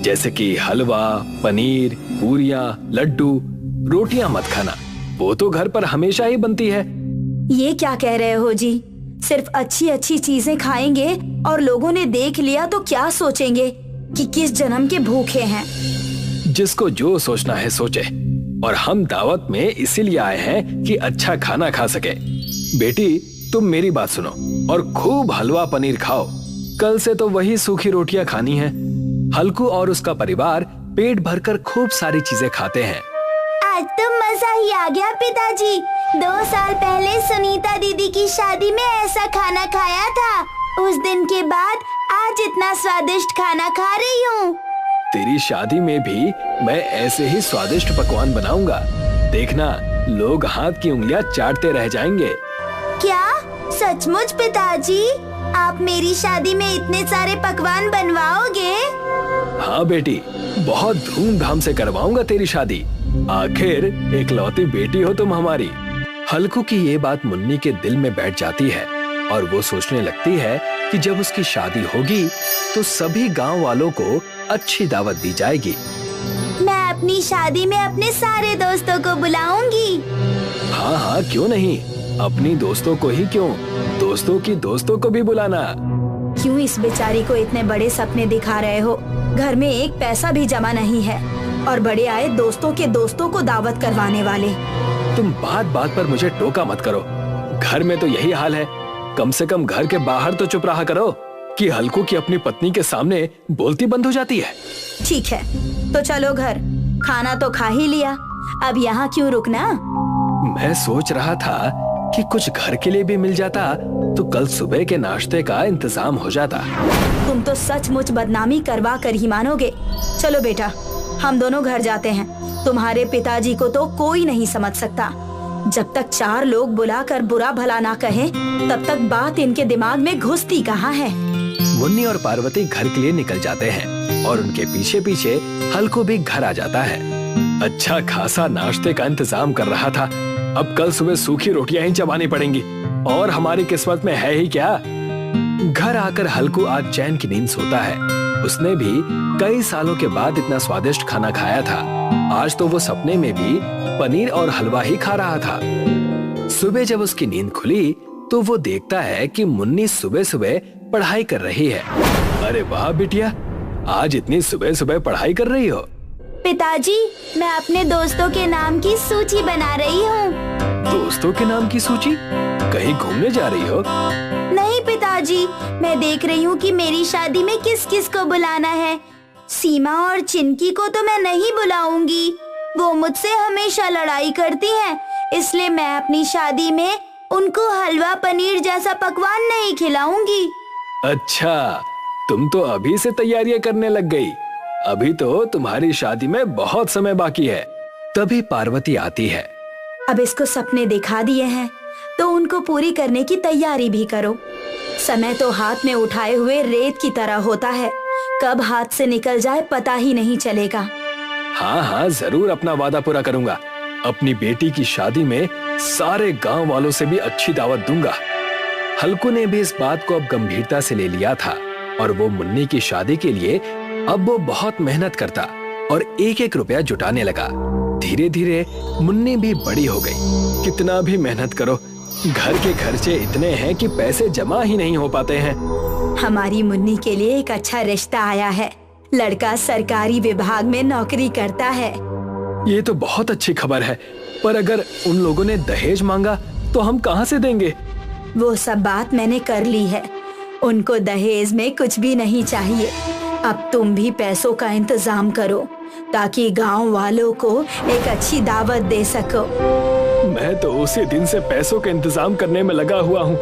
जैसे कि हलवा, पनीर, पूरियां, लड्डू। रोटियां मत खाना, वो तो घर पर हमेशा ही बनती है। ये क्या कह रहे हो जी? सिर्फ अच्छी अच्छी चीजें खाएंगे और लोगों ने देख लिया तो क्या सोचेंगे कि किस जन्म के भूखे हैं। जिसको जो सोचना है सोचे, और हम दावत में इसीलिए आए हैं कि अच्छा खाना खा सके। बेटी, तुम मेरी बात सुनो और खूब हलवा पनीर खाओ। कल से तो वही सूखी रोटियां खानी है। हल्कू और उसका परिवार पेट भरकर खूब सारी चीजें खाते हैं। आज तो मजा ही आ गया पिताजी। 2 साल पहले सुनीता दीदी की शादी में ऐसा खाना खाया था। उस दिन के बाद आज इतना स्वादिष्ट खाना खा रही हूँ। तेरी शादी में भी मैं ऐसे ही स्वादिष्ट पकवान बनाऊंगा। देखना, लोग हाथ की उंगलियां चाटते रह जाएंगे। क्या सचमुच पिताजी? आप मेरी शादी में इतने सारे पकवान बनवाओगे? हाँ बेटी, बहुत धूमधाम से करवाऊंगा तेरी शादी। आखिर एकलौती बेटी हो तुम हमारी। हल्कू की ये बात मुन्नी के दिल में बैठ जाती है और वो सोचने लगती है कि जब उसकी शादी होगी तो सभी गांव वालों को अच्छी दावत दी जाएगी। मैं अपनी शादी में अपने सारे दोस्तों को बुलाऊंगी। हाँ हाँ, क्यों नहीं? अपनी दोस्तों को ही क्यों, दोस्तों की दोस्तों को भी बुलाना। क्यों इस बेचारी को इतने बड़े सपने दिखा रहे हो? घर में एक पैसा भी जमा नहीं है और बड़े आए दोस्तों के दोस्तों को दावत करवाने वाले। तुम बात बात पर मुझे टोका मत करो। घर में तो यही हाल है, कम से कम घर के बाहर तो चुप रहा करो कि हल्कू की अपनी पत्नी के सामने बोलती बंद हो जाती है। ठीक है, तो चलो घर, खाना तो खा ही लिया, अब यहाँ क्यों रुकना? मैं सोच रहा था कि कुछ घर के लिए भी मिल जाता तो कल सुबह के नाश्ते का इंतजाम हो जाता। तुम तो सचमुच बदनामी करवा कर ही मानोगे। चलो बेटा, हम दोनों घर जाते हैं। तुम्हारे पिताजी को तो कोई नहीं समझ सकता। जब तक 4 लोग बुलाकर बुरा भला ना कहें, तब तक बात इनके दिमाग में घुसती कहाँ है। मुन्नी और पार्वती घर के लिए निकल जाते हैं और उनके पीछे पीछे हल्कू भी घर आ जाता है। अच्छा खासा नाश्ते का इंतजाम कर रहा था, अब कल सुबह सूखी रोटियां ही चबानी पड़ेंगी, और हमारी किस्मत में है ही क्या। घर आकर हल्कू आज चैन की नींद सोता है। उसने भी कई सालों के बाद इतना स्वादिष्ट खाना खाया था। आज तो वो सपने में भी पनीर और हलवा ही खा रहा था। सुबह जब उसकी नींद खुली तो वो देखता है कि मुन्नी सुबह सुबह पढ़ाई कर रही है। अरे वाह बिटिया, आज इतनी सुबह सुबह पढ़ाई कर रही हो? पिताजी, मैं अपने दोस्तों के नाम की सूची बना रही हूँ। दोस्तों के नाम की सूची? कहीं घूमने जा रही हो? नहीं पिताजी, मैं देख रही हूँ कि मेरी शादी में किस किस को बुलाना है। सीमा और चिंकी को तो मैं नहीं बुलाऊंगी, वो मुझसे हमेशा लड़ाई करती हैं, इसलिए मैं अपनी शादी में उनको हलवा पनीर जैसा पकवान नहीं खिलाऊंगी। अच्छा, तुम तो अभी से तैयारियां करने लग गई। अभी तो तुम्हारी शादी में बहुत समय बाकी है। तभी पार्वती आती है। अब इसको सपने दिखा दिए हैं तो उनको पूरी करने की तैयारी भी करो। समय तो हाथ में उठाए हुए रेत की तरह होता है, कब हाथ से निकल जाए पता ही नहीं चलेगा। हाँ हाँ, जरूर अपना वादा पूरा करूंगा। अपनी बेटी की शादी में सारे गांव वालों से भी अच्छी दावत दूंगा। हल्कू ने भी इस बात को अब गंभीरता से ले लिया था और वो मुन्नी की शादी के लिए अब वो बहुत मेहनत करता और एक एक रुपया जुटाने लगा। धीरे धीरे मुन्नी भी बड़ी हो गई। कितना भी मेहनत करो, घर के खर्चे इतने हैं कि पैसे जमा ही नहीं हो पाते हैं। हमारी मुन्नी के लिए एक अच्छा रिश्ता आया है। लड़का सरकारी विभाग में नौकरी करता है। ये तो बहुत अच्छी खबर है, पर अगर उन लोगों ने दहेज मांगा तो हम कहाँ से देंगे? वो सब बात मैंने कर ली है। उनको दहेज में कुछ भी नहीं चाहिए। अब तुम भी पैसों का इंतजाम करो ताकि गांव वालों को एक अच्छी दावत दे सको। मैं तो उसी दिन से पैसों के इंतजाम करने में लगा हुआ हूँ,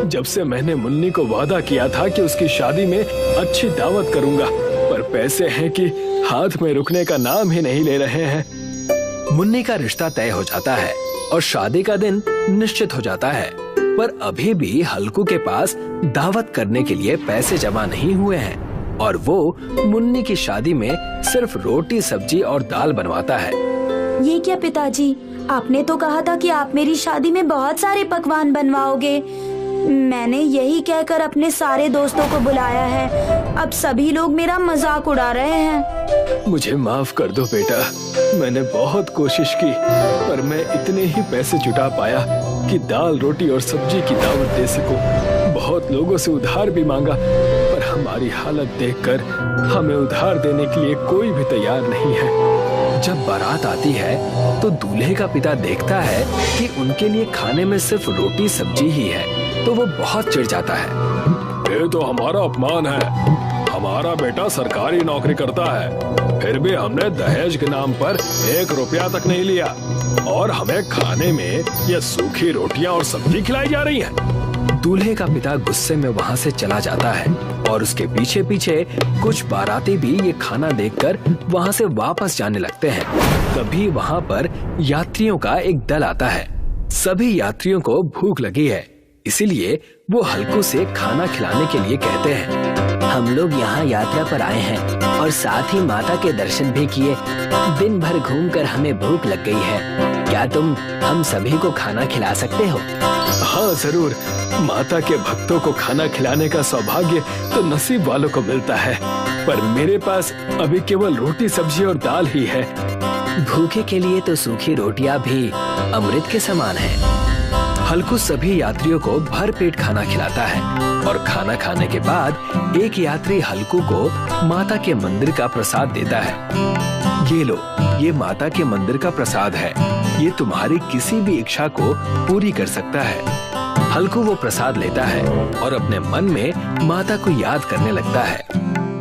जब से मैंने मुन्नी को वादा किया था कि उसकी शादी में अच्छी दावत करूंगा, पर पैसे हैं कि हाथ में रुकने का नाम ही नहीं ले रहे हैं। मुन्नी का रिश्ता तय हो जाता है और शादी का दिन निश्चित हो जाता है, पर अभी भी हल्कू के पास दावत करने के लिए पैसे जमा नहीं हुए हैं और वो मुन्नी की शादी में सिर्फ रोटी सब्जी और दाल बनवाता है। ये क्या पिताजी, आपने तो कहा था कि आप मेरी शादी में बहुत सारे पकवान बनवाओगे। मैंने यही कहकर अपने सारे दोस्तों को बुलाया है, अब सभी लोग मेरा मजाक उड़ा रहे हैं। मुझे माफ कर दो बेटा, मैंने बहुत कोशिश की, पर मैं इतने ही पैसे जुटा पाया कि दाल रोटी और सब्जी की दावत दे सकूं। बहुत लोगों से उधार भी मांगा, पर हमारी हालत देखकर हमें उधार देने के लिए कोई भी तैयार नहीं है। जब बारात आती है तो दूल्हे का पिता देखता है कि उनके लिए खाने में सिर्फ रोटी सब्जी ही है, तो वो बहुत चिढ़ जाता है। ये तो हमारा अपमान है। हमारा बेटा सरकारी नौकरी करता है, फिर भी हमने दहेज के नाम पर 1 रुपया तक नहीं लिया और हमें खाने में ये सूखी रोटियां और सब्जी खिलाई जा रही है। दूल्हे का पिता गुस्से में वहाँ से चला जाता है और उसके पीछे पीछे कुछ बाराती भी ये खाना देखकर वहाँ से वापस जाने लगते हैं। तभी वहाँ पर यात्रियों का एक दल आता है। सभी यात्रियों को भूख लगी है, इसीलिए वो हल्कू से खाना खिलाने के लिए कहते हैं। हम लोग यहाँ यात्रा पर आए हैं और साथ ही माता के दर्शन भी किए। दिन भर घूमकर हमें भूख लग गई है, क्या तुम हम सभी को खाना खिला सकते हो? हाँ जरूर, माता के भक्तों को खाना खिलाने का सौभाग्य तो नसीब वालों को मिलता है, पर मेरे पास अभी केवल रोटी सब्जी और दाल ही है। भूखे के लिए तो सूखी रोटियां भी अमृत के समान है। हल्कू सभी यात्रियों को भर पेट खाना खिलाता है और खाना खाने के बाद एक यात्री हल्कू को माता के मंदिर का प्रसाद देता है। ये लो, ये माता के मंदिर का प्रसाद है। ये तुम्हारी किसी भी इच्छा को पूरी कर सकता है। हल्कू वो प्रसाद लेता है और अपने मन में माता को याद करने लगता है।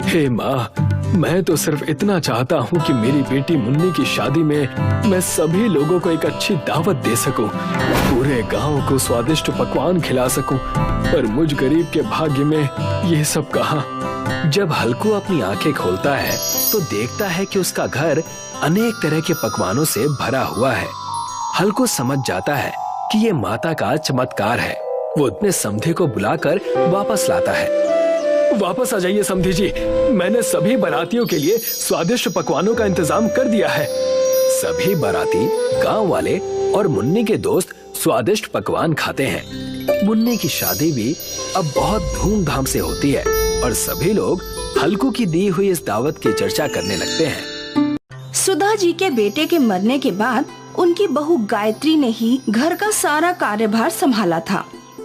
हे माँ, मैं तो सिर्फ इतना चाहता हूँ कि मेरी बेटी मुन्नी की शादी में मैं सभी लोगों को एक अच्छी दावत दे सकूं, पूरे गांव को स्वादिष्ट पकवान खिला सकूं, पर मुझ गरीब के भाग्य में ये सब कहाँ। जब हल्कू अपनी आंखें खोलता है तो देखता है कि उसका घर अनेक तरह के पकवानों से भरा हुआ है। हल्कू समझ जाता है कि ये माता का चमत्कार है। वो अपने समधी को बुलाकर वापस लाता है। वापस आ जाइए समधी जी, मैंने सभी बारातियों के लिए स्वादिष्ट पकवानों का इंतजाम कर दिया है। सभी बाराती, गांव वाले और मुन्नी के दोस्त स्वादिष्ट पकवान खाते हैं। मुन्नी की शादी भी अब बहुत धूमधाम से होती है और सभी लोग हल्कू की दी हुई इस दावत की चर्चा करने लगते हैं। सुधा जी के बेटे के मरने के बाद उनकी बहू गायत्री ने ही घर का सारा कार्यभार संभाला था।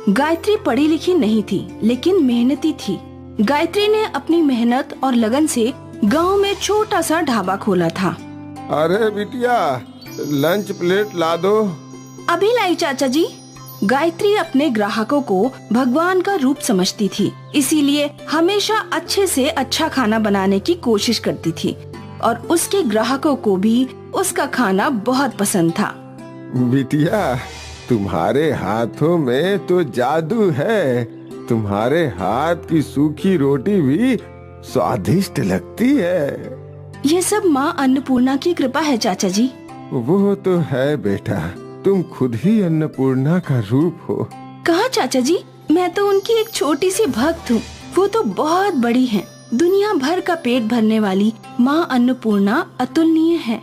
गायत्री पढ़ी लिखी नहीं थी, लेकिन मेहनती थी। गायत्री ने अपनी मेहनत और लगन से गांव में छोटा सा ढाबा खोला था। अरे बिटिया, लंच प्लेट ला दो। अभी लाई चाचा जी। गायत्री अपने ग्राहकों को भगवान का रूप समझती थी, इसीलिए हमेशा अच्छे से अच्छा खाना बनाने की कोशिश करती थी और उसके ग्राहकों को भी उसका खाना बहुत पसंद था। बिटिया, तुम्हारे हाथों में तो जादू है। तुम्हारे हाथ की सूखी रोटी भी स्वादिष्ट लगती है। ये सब माँ अन्नपूर्णा की कृपा है चाचा जी। वो तो है बेटा, तुम खुद ही अन्नपूर्णा का रूप हो। कहा चाचा जी, मैं तो उनकी एक छोटी सी भक्त हूँ, वो तो बहुत बड़ी हैं। दुनिया भर का पेट भरने वाली माँ अन्नपूर्णा अतुलनीय है।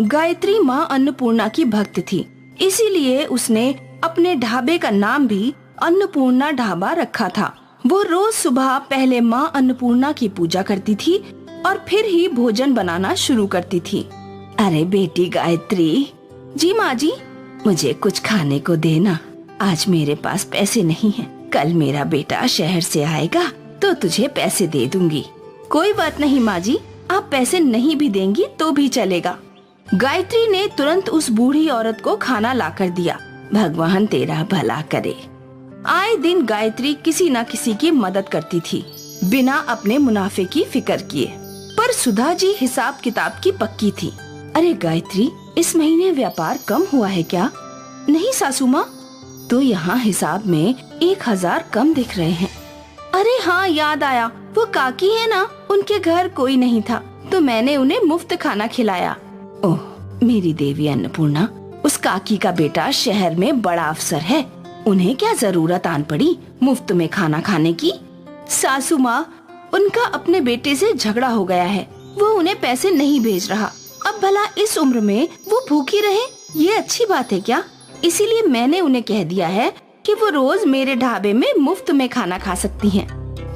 गायत्री माँ अन्नपूर्णा की भक्त थी, इसीलिए उसने अपने ढाबे का नाम भी अन्नपूर्णा ढाबा रखा था। वो रोज सुबह पहले माँ अन्नपूर्णा की पूजा करती थी और फिर ही भोजन बनाना शुरू करती थी। अरे बेटी गायत्री। जी माँ जी। मुझे कुछ खाने को देना, आज मेरे पास पैसे नहीं हैं। कल मेरा बेटा शहर से आएगा तो तुझे पैसे दे दूंगी। कोई बात नहीं माँ जी, आप पैसे नहीं भी देंगी तो भी चलेगा। गायत्री ने तुरंत उस बूढ़ी औरत को खाना लाकर दिया। भगवान तेरा भला करे। आए दिन गायत्री किसी न किसी की मदद करती थी, बिना अपने मुनाफे की फिक्र किए। पर सुधा जी हिसाब किताब की पक्की थी। अरे गायत्री, इस महीने व्यापार कम हुआ है क्या? नहीं सासू माँ, तो यहाँ हिसाब में 1000 कम दिख रहे हैं। अरे हाँ, याद आया, वो काकी है ना, उनके घर कोई नहीं था तो मैंने उन्हें मुफ्त खाना खिलाया। ओह मेरी देवी अन्नपूर्णा, उस काकी का बेटा शहर में बड़ा अफसर है, उन्हें क्या जरूरत आन पड़ी मुफ्त में खाना खाने की? सासू माँ, उनका अपने बेटे से झगड़ा हो गया है, वो उन्हें पैसे नहीं भेज रहा। अब भला इस उम्र में वो भूखी रहे, ये अच्छी बात है क्या? इसीलिए मैंने उन्हें कह दिया है कि वो रोज मेरे ढाबे में मुफ्त में खाना खा सकती हैं।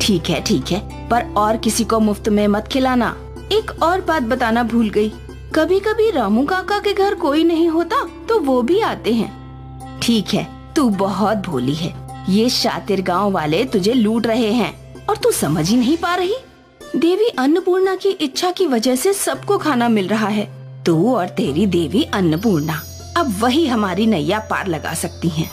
ठीक है, पर और किसी को मुफ्त में मत खिलाना। एक और बात बताना भूल गई, कभी कभी रामू काका के घर कोई नहीं होता तो वो भी आते हैं। ठीक है, तू बहुत भोली है, ये शातिर गांव वाले तुझे लूट रहे हैं और तू समझ ही नहीं पा रही। देवी अन्नपूर्णा की इच्छा की वजह से सबको खाना मिल रहा है। तू और तेरी देवी अन्नपूर्णा अब वही हमारी नैया पार लगा सकती हैं।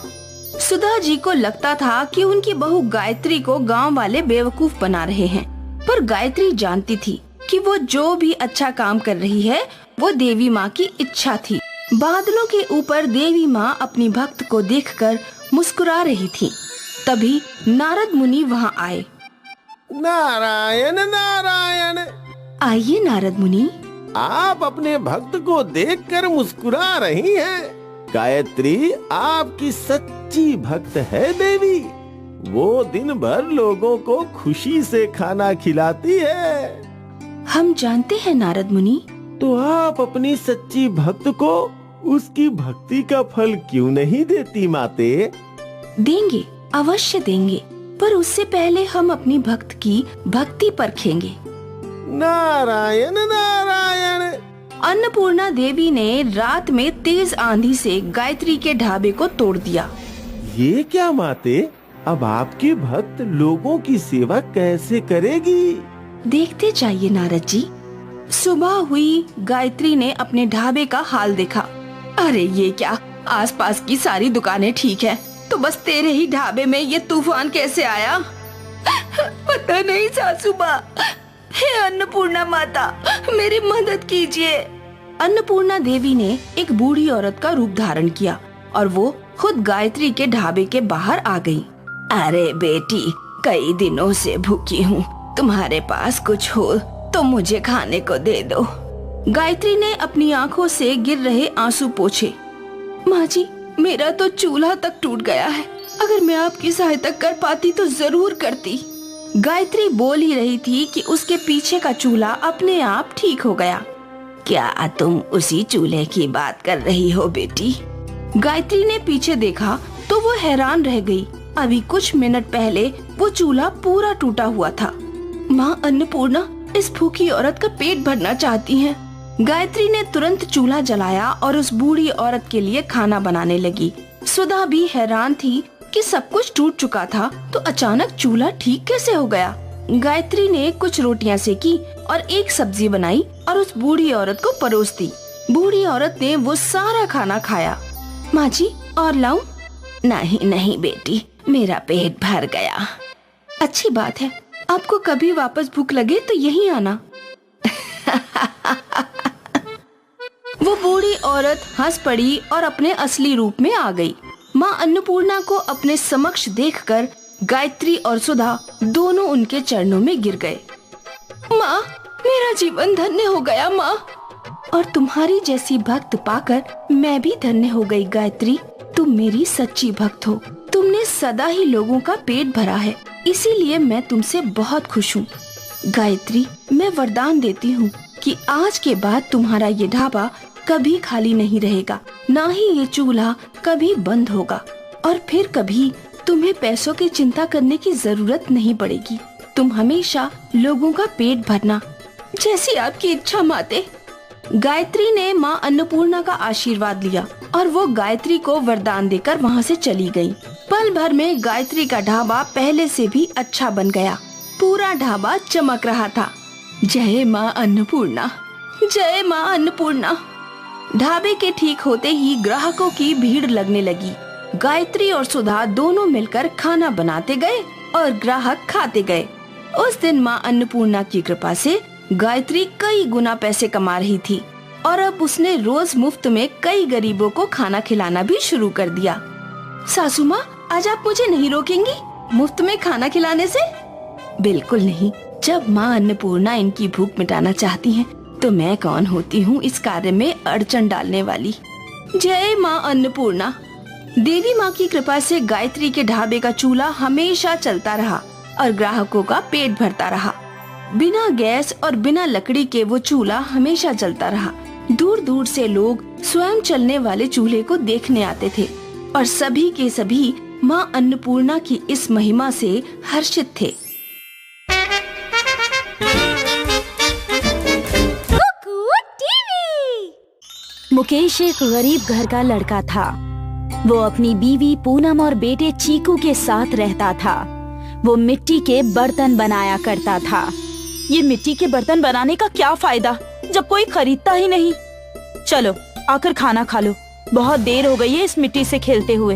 सुधा जी को लगता था कि उनकी बहू गायत्री को गांव वाले बेवकूफ बना रहे हैं, पर गायत्री जानती थी कि वो जो भी अच्छा काम कर रही है वो देवी माँ की इच्छा थी। बादलों के ऊपर देवी माँ अपनी भक्त को देखकर मुस्कुरा रही थी। तभी नारद मुनि वहाँ आए। नारायण नारायण। आइए नारद मुनि। आप अपने भक्त को देखकर मुस्कुरा रही हैं। गायत्री आपकी सच्ची भक्त है देवी। वो दिन भर लोगों को खुशी से खाना खिलाती है। हम जानते हैं नारद मुनि। तो आप अपनी सच्ची भक्त को उसकी भक्ति का फल क्यों नहीं देती माते? देंगे, अवश्य देंगे, पर उससे पहले हम अपनी भक्त की भक्ति परखेंगे। नारायण नारायण। अन्नपूर्णा देवी ने रात में तेज आंधी से गायत्री के ढाबे को तोड़ दिया। ये क्या माते, अब आपकी भक्त लोगों की सेवा कैसे करेगी? देखते जाइए नारद जी। सुबह हुई, गायत्री ने अपने ढाबे का हाल देखा। अरे ये क्या, आसपास की सारी दुकानें ठीक है, तो बस तेरे ही ढाबे में ये तूफान कैसे आया? पता नहीं सासू माँ। हे अन्नपूर्णा माता, मेरी मदद कीजिए। अन्नपूर्णा देवी ने एक बूढ़ी औरत का रूप धारण किया और वो खुद गायत्री के ढाबे के बाहर आ गई। अरे बेटी, कई दिनों से भूखी हूँ, तुम्हारे पास कुछ हो तो मुझे खाने को दे दो। गायत्री ने अपनी आंखों से गिर रहे आंसू पोंछे। माँ जी, मेरा तो चूल्हा तक टूट गया है, अगर मैं आपकी सहायता कर पाती तो जरूर करती। गायत्री बोल ही रही थी कि उसके पीछे का चूल्हा अपने आप ठीक हो गया। क्या तुम उसी चूल्हे की बात कर रही हो बेटी? गायत्री ने पीछे देखा तो वो हैरान रह गई। अभी कुछ मिनट पहले वो चूल्हा पूरा टूटा हुआ था। माँ अन्नपूर्णा इस भूखी औरत का पेट भरना चाहती हैं। गायत्री ने तुरंत चूल्हा जलाया और उस बूढ़ी औरत के लिए खाना बनाने लगी। सुधा भी हैरान थी कि सब कुछ टूट चुका था तो अचानक चूल्हा ठीक कैसे हो गया। गायत्री ने कुछ रोटियां सेकी और एक सब्जी बनाई और उस बूढ़ी औरत को परोस दी। बूढ़ी औरत ने वो सारा खाना खाया। माँ जी, और लाऊं? नहीं नहीं बेटी, मेरा पेट भर गया। अच्छी बात है, आपको कभी वापस भूख लगे तो यहीं आना। वो बूढ़ी औरत हंस पड़ी और अपने असली रूप में आ गई। माँ अन्नपूर्णा को अपने समक्ष देखकर गायत्री और सुधा दोनों उनके चरणों में गिर गए। माँ, मेरा जीवन धन्य हो गया माँ। और तुम्हारी जैसी भक्त पाकर मैं भी धन्य हो गई गायत्री। तुम मेरी सच्ची भक्त हो। तुमने सदा ही लोगों का पेट भरा है, इसीलिए मैं तुमसे बहुत खुश हूँ। गायत्री, मैं वरदान देती हूँ कि आज के बाद तुम्हारा ये ढाबा कभी खाली नहीं रहेगा, ना ही ये चूल्हा कभी बंद होगा, और फिर कभी तुम्हें पैसों की चिंता करने की जरूरत नहीं पड़ेगी। तुम हमेशा लोगों का पेट भरना। जैसी आपकी इच्छा माते। गायत्री ने माँ अन्नपूर्णा का आशीर्वाद लिया और वो गायत्री को वरदान देकर वहाँ से चली गई। पल भर में गायत्री का ढाबा पहले से भी अच्छा बन गया। पूरा ढाबा चमक रहा था। जय माँ अन्नपूर्णा, जय माँ अन्नपूर्णा। ढाबे के ठीक होते ही ग्राहकों की भीड़ लगने लगी। गायत्री और सुधा दोनों मिलकर खाना बनाते गए और ग्राहक खाते गए। उस दिन माँ अन्नपूर्णा की कृपा से गायत्री कई गुना पैसे कमा रही थी और अब उसने रोज मुफ्त में कई गरीबों को खाना खिलाना भी शुरू कर दिया। सासू माँ, आज आप मुझे नहीं रोकेंगी मुफ्त में खाना खिलाने से? बिल्कुल नहीं। जब माँ अन्नपूर्णा इनकी भूख मिटाना चाहती हैं, तो मैं कौन होती हूँ इस कार्य में अड़चन डालने वाली। जय माँ अन्नपूर्णा। देवी माँ की कृपा से गायत्री के ढाबे का चूल्हा हमेशा चलता रहा और ग्राहकों का पेट भरता रहा। बिना गैस और बिना लकड़ी के वो चूल्हा हमेशा चलता रहा। दूर दूर से लोग स्वयं चलने वाले चूल्हे को देखने आते थे और सभी के सभी माँ अन्नपूर्णा की इस महिमा से हर्षित थे। मुकेश एक गरीब घर का लड़का था। वो अपनी बीवी पूनम और बेटे चीकू के साथ रहता था। वो मिट्टी के बर्तन बनाया करता था। ये मिट्टी के बर्तन बनाने का क्या फायदा जब कोई खरीदता ही नहीं। चलो आकर खाना खा लो, बहुत देर हो गई है इस मिट्टी से खेलते हुए।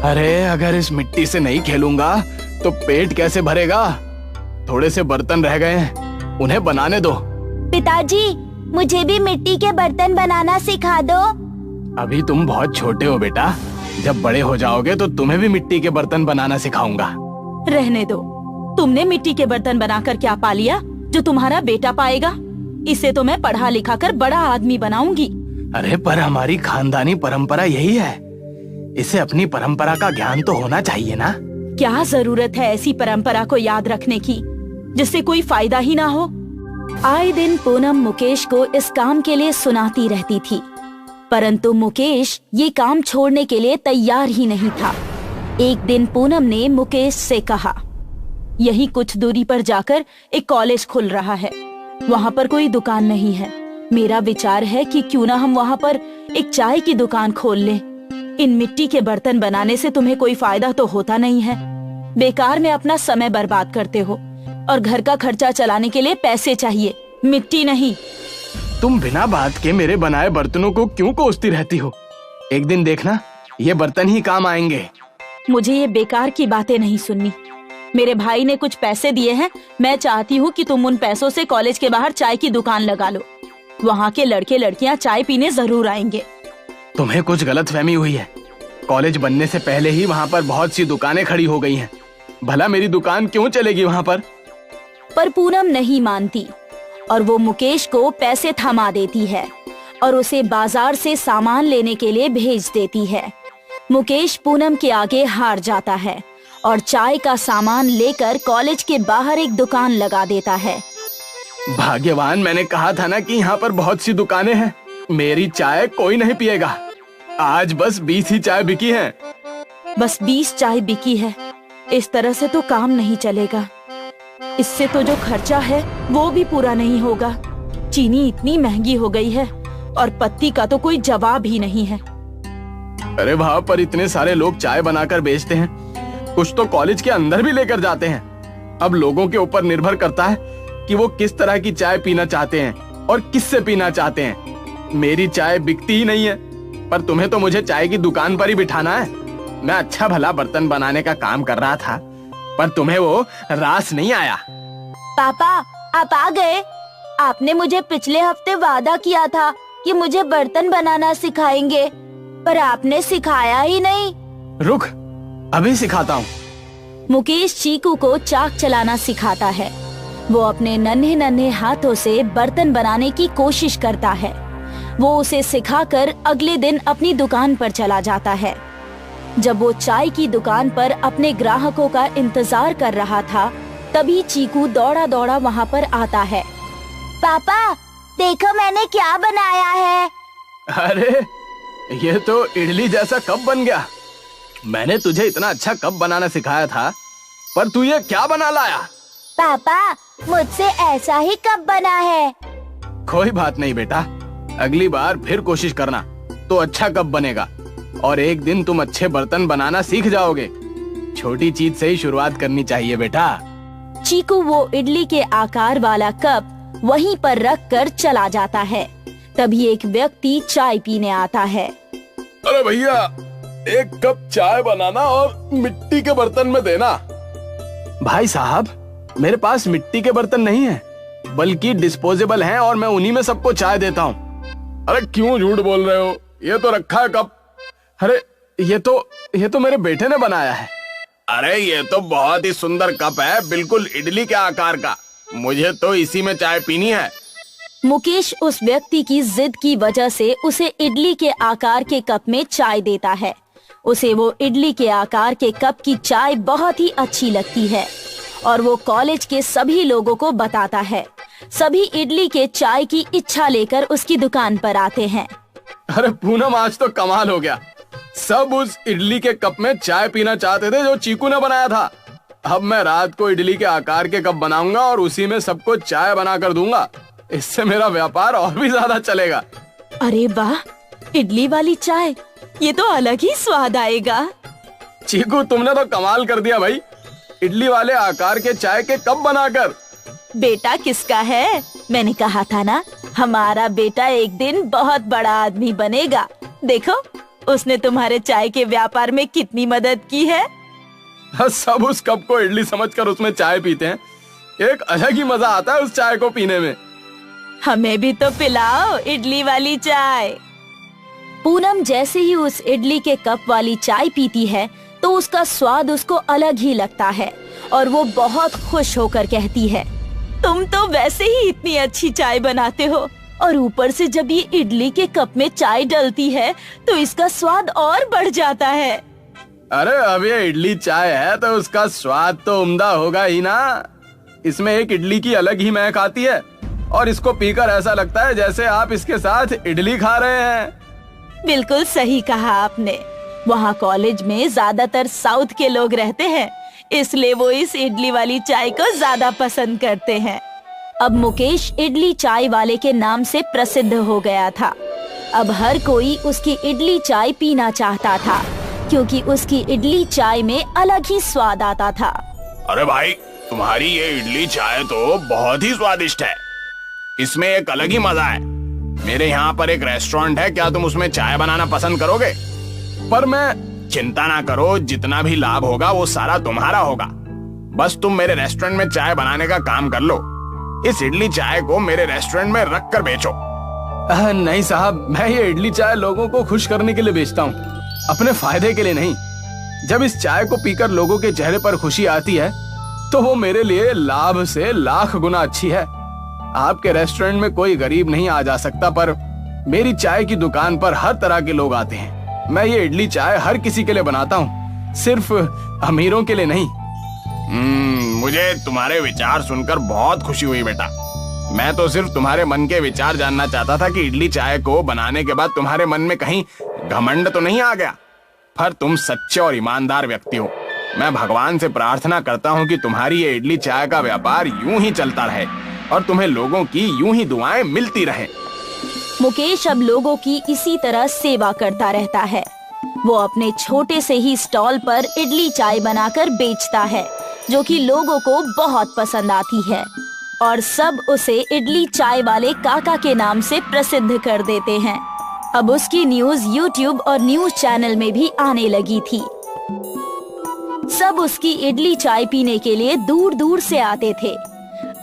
अरे अगर इस मिट्टी से नहीं खेलूंगा तो पेट कैसे भरेगा? थोड़े से बर्तन रह गए हैं, उन्हें बनाने दो। पिताजी, मुझे भी मिट्टी के बर्तन बनाना सिखा दो। अभी तुम बहुत छोटे हो बेटा, जब बड़े हो जाओगे तो तुम्हें भी मिट्टी के बर्तन बनाना सिखाऊंगा। रहने दो, तुमने मिट्टी के बर्तन बनाकर क्या पा लिया जो तुम्हारा बेटा पाएगा? इसे तो मैं पढ़ा लिखा कर बड़ा आदमी बनाऊंगी। अरे पर हमारी खानदानी परंपरा यही है, इसे अपनी परंपरा का ज्ञान तो होना चाहिए ना। क्या जरूरत है ऐसी परंपरा को याद रखने की जिससे कोई फायदा ही ना हो? आए दिन पूनम मुकेश को इस काम के लिए सुनाती रहती थी, परंतु मुकेश ये काम छोड़ने के लिए तैयार ही नहीं था। एक दिन पूनम ने मुकेश से कहा, यही कुछ दूरी पर जाकर एक कॉलेज खुल रहा है, वहाँ पर कोई दुकान नहीं है। मेरा विचार है कि क्यों ना हम वहाँ पर एक चाय की दुकान खोल लें। इन मिट्टी के बर्तन बनाने से तुम्हें कोई फायदा तो होता नहीं है, बेकार में अपना समय बर्बाद करते हो और घर का खर्चा चलाने के लिए पैसे चाहिए। मिट्टी नहीं। तुम बिना बात के मेरे बनाए बर्तनों को क्यों कोसती रहती हो? एक दिन देखना ये बर्तन ही काम आएंगे। मुझे ये बेकार की बातें नहीं सुननी। मेरे भाई ने कुछ पैसे दिए हैं, मैं चाहती हूँ कि तुम उन पैसों से कॉलेज के बाहर चाय की दुकान लगा लो। वहाँ के लड़के लड़कियाँ चाय पीने जरूर आएंगे। तुम्हें कुछ गलतफहमी हुई है। कॉलेज बनने से पहले ही वहाँ पर बहुत सी दुकानें खड़ी हो गई हैं। भला मेरी दुकान क्यों चलेगी वहाँ पर? पर पूनम नहीं मानती और वो मुकेश को पैसे थमा देती है और उसे बाजार से सामान लेने के लिए भेज देती है। मुकेश पूनम के आगे हार जाता है और चाय का सामान लेकर कॉलेज के बाहर एक दुकान लगा देता है। भाग्यवान, मैंने कहा था ना कि यहाँ पर बहुत सी दुकानें हैं। मेरी चाय कोई नहीं पिएगा। आज बस 20 ही चाय बिकी है। बस 20 चाय बिकी है? इस तरह से तो काम नहीं चलेगा। इससे तो जो खर्चा है वो भी पूरा नहीं होगा। चीनी इतनी महंगी हो गई है और पत्ती का तो कोई जवाब ही नहीं है। अरे वहाँ पर इतने सारे लोग चाय बनाकर बेचते हैं, कुछ तो कॉलेज के अंदर भी लेकर जाते हैं। अब लोगों के ऊपर निर्भर करता है कि वो किस तरह की चाय पीना चाहते हैं और किससे पीना चाहते हैं। मेरी चाय बिकती ही नहीं है, पर तुम्हें तो मुझे चाय की दुकान पर ही बिठाना है। मैं अच्छा भला बर्तन बनाने का काम कर रहा था, पर तुम्हें वो रास नहीं आया। पापा, आप आ गए। आपने मुझे पिछले हफ्ते वादा किया था कि मुझे बर्तन बनाना सिखाएंगे, पर आपने सिखाया ही नहीं। रुक, अभी सिखाता हूँ। मुकेश चीकू को चाक चलाना सिखाता है। वो अपने नन्हे नन्हे हाथों से बर्तन बनाने की कोशिश करता है। वो उसे सिखाकर अगले दिन अपनी दुकान पर चला जाता है। जब वो चाय की दुकान पर अपने ग्राहकों का इंतजार कर रहा था, तभी चीकू दौड़ा दौड़ा वहाँ पर आता है। पापा, देखो मैंने क्या बनाया है। अरे, ये तो इडली जैसा कप बन गया। मैंने तुझे इतना अच्छा कप बनाना सिखाया था, पर तू ये क्या बना लाया? पापा, मुझसे ऐसा ही कप बना है। कोई बात नहीं बेटा, अगली बार फिर कोशिश करना तो अच्छा कप बनेगा और एक दिन तुम अच्छे बर्तन बनाना सीख जाओगे। छोटी चीज से ही शुरुआत करनी चाहिए बेटा। चीकू वो इडली के आकार वाला कप वहीं पर रख कर चला जाता है। तभी एक व्यक्ति चाय पीने आता है। अरे भैया, एक कप चाय बनाना और मिट्टी के बर्तन में देना। भाई साहब, मेरे पास मिट्टी के बर्तन नहीं है, बल्कि डिस्पोजेबल हैं और मैं उन्हीं में सबको चाय देता हूँ। अरे क्यों झूठ बोल रहे हो? ये तो रखा है कप। अरे ये तो मेरे बेटे ने बनाया है। अरे ये तो बहुत ही सुंदर कप है, बिल्कुल इडली के आकार का। मुझे तो इसी में चाय पीनी है। मुकेश उस व्यक्ति की जिद की वजह से उसे इडली के आकार के कप में चाय देता है। उसे वो इडली के आकार के कप की चाय बहुत ही अच्छी लगती है और वो कॉलेज के सभी लोगों को बताता है। सभी इडली के चाय की इच्छा लेकर उसकी दुकान पर आते हैं। अरे पूनम, आज तो कमाल हो गया। सब उस इडली के कप में चाय पीना चाहते थे जो चीकू ने बनाया था। अब मैं रात को इडली के आकार के कप बनाऊंगा और उसी में सबको चाय बना कर दूंगा। इससे मेरा व्यापार और भी ज्यादा चलेगा। अरे वाह, इडली वाली चाय, ये तो अलग ही स्वाद आएगा। चीकू, तुमने तो कमाल कर दिया भाई, इडली वाले आकार के चाय के कप बनाकर। बेटा किसका है? मैंने कहा था ना, हमारा बेटा एक दिन बहुत बड़ा आदमी बनेगा। देखो, उसने तुम्हारे चाय के व्यापार में कितनी मदद की है। सब उस कप को इडली समझकर उसमें चाय पीते हैं। एक अलग ही मजा आता है उस चाय को पीने में। हमें भी तो पिलाओ इडली वाली चाय। पूनम जैसे ही उस इडली के कप वाली चाय पीती है तो उसका स्वाद उसको अलग ही लगता है और वो बहुत खुश होकर कहती है, तुम तो वैसे ही इतनी अच्छी चाय बनाते हो और ऊपर से जब ये इडली के कप में चाय डलती है तो इसका स्वाद और बढ़ जाता है। अरे अब ये इडली चाय है तो उसका स्वाद तो उम्दा होगा ही ना। इसमें एक इडली की अलग ही महक आती है और इसको पीकर ऐसा लगता है जैसे आप इसके साथ इडली खा रहे हैं। बिल्कुल सही कहा आपने। वहाँ कॉलेज में ज्यादातर साउथ के लोग रहते हैं, इसलिए वो इस इडली वाली चाय को ज्यादा पसंद करते हैं। अब मुकेश इडली चाय वाले के नाम से प्रसिद्ध हो गया था। अब हर कोई उसकी इडली चाय पीना चाहता था क्योंकि उसकी इडली चाय में अलग ही स्वाद आता था। अरे भाई, तुम्हारी ये इडली चाय तो बहुत ही स्वादिष्ट है। इसमें एक अलग ही मजा है। मेरे यहाँ पर एक रेस्टोरेंट है, क्या तुम उसमें चाय बनाना पसंद करोगे? पर मैं चिंता ना करो, जितना भी लाभ होगा वो सारा तुम्हारा होगा। बस तुम मेरे रेस्टोरेंट में चाय बनाने का काम कर लो। इस इडली चाय को मेरे रेस्टोरेंट में रख कर बेचो। नहीं साहब, मैं ये इडली चाय लोगों को खुश करने के लिए बेचता हूँ, अपने फायदे के लिए नहीं। जब इस चाय को पीकर लोगों के चेहरे पर खुशी आती है तो वो मेरे लिए लाभ से लाख गुना अच्छी है। आपके रेस्टोरेंट में कोई गरीब नहीं आ जा सकता, पर मेरी चाय की दुकान पर हर तरह के लोग आते हैं। मैं ये इडली चाय हर किसी के लिए बनाता हूँ, सिर्फ अमीरों के लिए नहीं। मुझे तुम्हारे विचार सुनकर बहुत खुशी हुई बेटा। मैं तो सिर्फ तुम्हारे मन के विचार जानना चाहता था कि इडली चाय को बनाने के बाद तुम्हारे मन में कहीं घमंड तो नहीं आ गया। पर तुम सच्चे और ईमानदार व्यक्ति हो। मैं भगवान से प्रार्थना करता हूँ कि तुम्हारी ये इडली चाय का व्यापार यूं ही चलता रहे और तुम्हें लोगों की यूं ही दुआएं मिलती रहे। मुकेश अब लोगों की इसी तरह सेवा करता रहता है। वो अपने छोटे से ही स्टॉल पर इडली चाय बनाकर बेचता है, जो कि लोगों को बहुत पसंद आती है और सब उसे इडली चाय वाले काका के नाम से प्रसिद्ध कर देते हैं। अब उसकी न्यूज यूट्यूब और न्यूज चैनल में भी आने लगी थी। सब उसकी इडली चाय पीने के लिए दूर दूर से आते थे।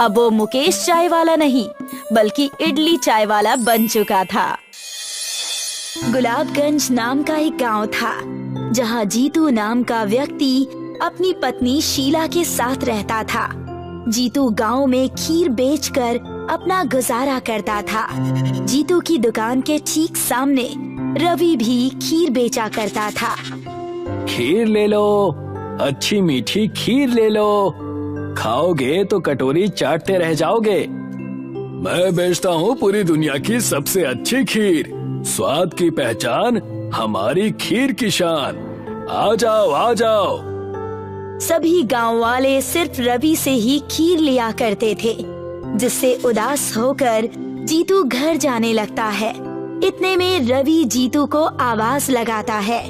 अब वो मुकेश चाय वाला नहीं, बल्कि इडली चाय वाला बन चुका था। गुलाबगंज नाम का एक गांव था, जहां जीतू नाम का व्यक्ति अपनी पत्नी शीला के साथ रहता था। जीतू गांव में खीर बेचकर अपना गुजारा करता था। जीतू की दुकान के ठीक सामने रवि भी खीर बेचा करता था। खीर ले लो, अच्छी मीठी खीर ले लो, खाओगे तो कटोरी चाटते रह जाओगे। मैं बेचता हूँ पूरी दुनिया की सबसे अच्छी खीर, स्वाद की पहचान, हमारी खीर की शान। आ जाओ आ जाओ। सभी गांव वाले सिर्फ रवि से ही खीर लिया करते थे, जिससे उदास होकर जीतू घर जाने लगता है। इतने में रवि जीतू को आवाज लगाता है।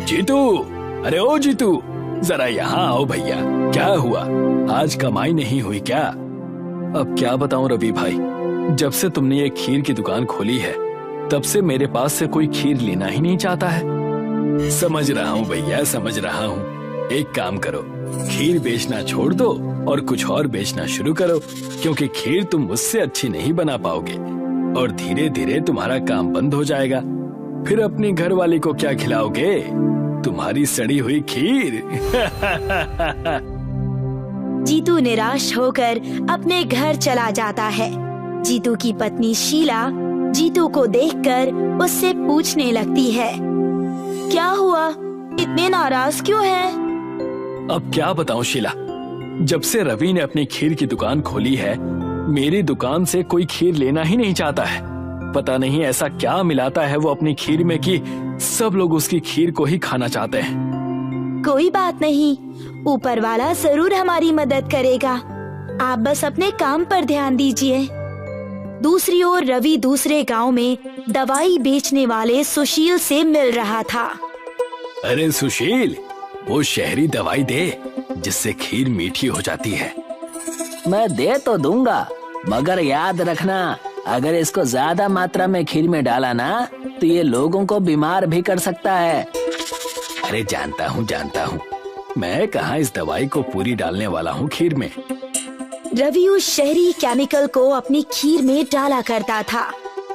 जीतू, अरे ओ जीतू, जरा यहाँ आओ भैया। क्या हुआ, आज कमाई नहीं हुई क्या? अब क्या बताऊं रवि भाई, जब से तुमने ये खीर की दुकान खोली है तब से मेरे पास से कोई खीर लेना ही नहीं चाहता है। समझ रहा हूँ भैया, समझ रहा हूँ। एक काम करो, खीर बेचना छोड़ दो और कुछ और बेचना शुरू करो, क्योंकि खीर तुम मुझसे अच्छी नहीं बना पाओगे और धीरे धीरे तुम्हारा काम बंद हो जाएगा। फिर अपनी घर वाली को क्या खिलाओगे? तुम्हारी सड़ी हुई खीर। जीतू निराश होकर अपने घर चला जाता है। जीतू की पत्नी शीला जीतू को देखकर उससे पूछने लगती है, क्या हुआ, इतने नाराज क्यों है? अब क्या बताऊं शीला, जब से रवि ने अपनी खीर की दुकान खोली है, मेरी दुकान से कोई खीर लेना ही नहीं चाहता है। पता नहीं ऐसा क्या मिलाता है वो अपनी खीर में कि सब लोग उसकी खीर को ही खाना चाहते हैं। कोई बात नहीं, ऊपर वाला जरूर हमारी मदद करेगा। आप बस अपने काम पर ध्यान दीजिए। दूसरी ओर रवि दूसरे गांव में दवाई बेचने वाले सुशील से मिल रहा था। अरे सुशील, वो शहरी दवाई दे जिससे खीर मीठी हो जाती है। मैं दे तो दूंगा, मगर याद रखना, अगर इसको ज्यादा मात्रा में खीर में डाला ना तो ये लोगों को बीमार भी कर सकता है। अरे जानता हूँ, मैं कहाँ इस दवाई को पूरी डालने वाला हूँ खीर में। रवि उस शहरी केमिकल को अपनी खीर में डाला करता था,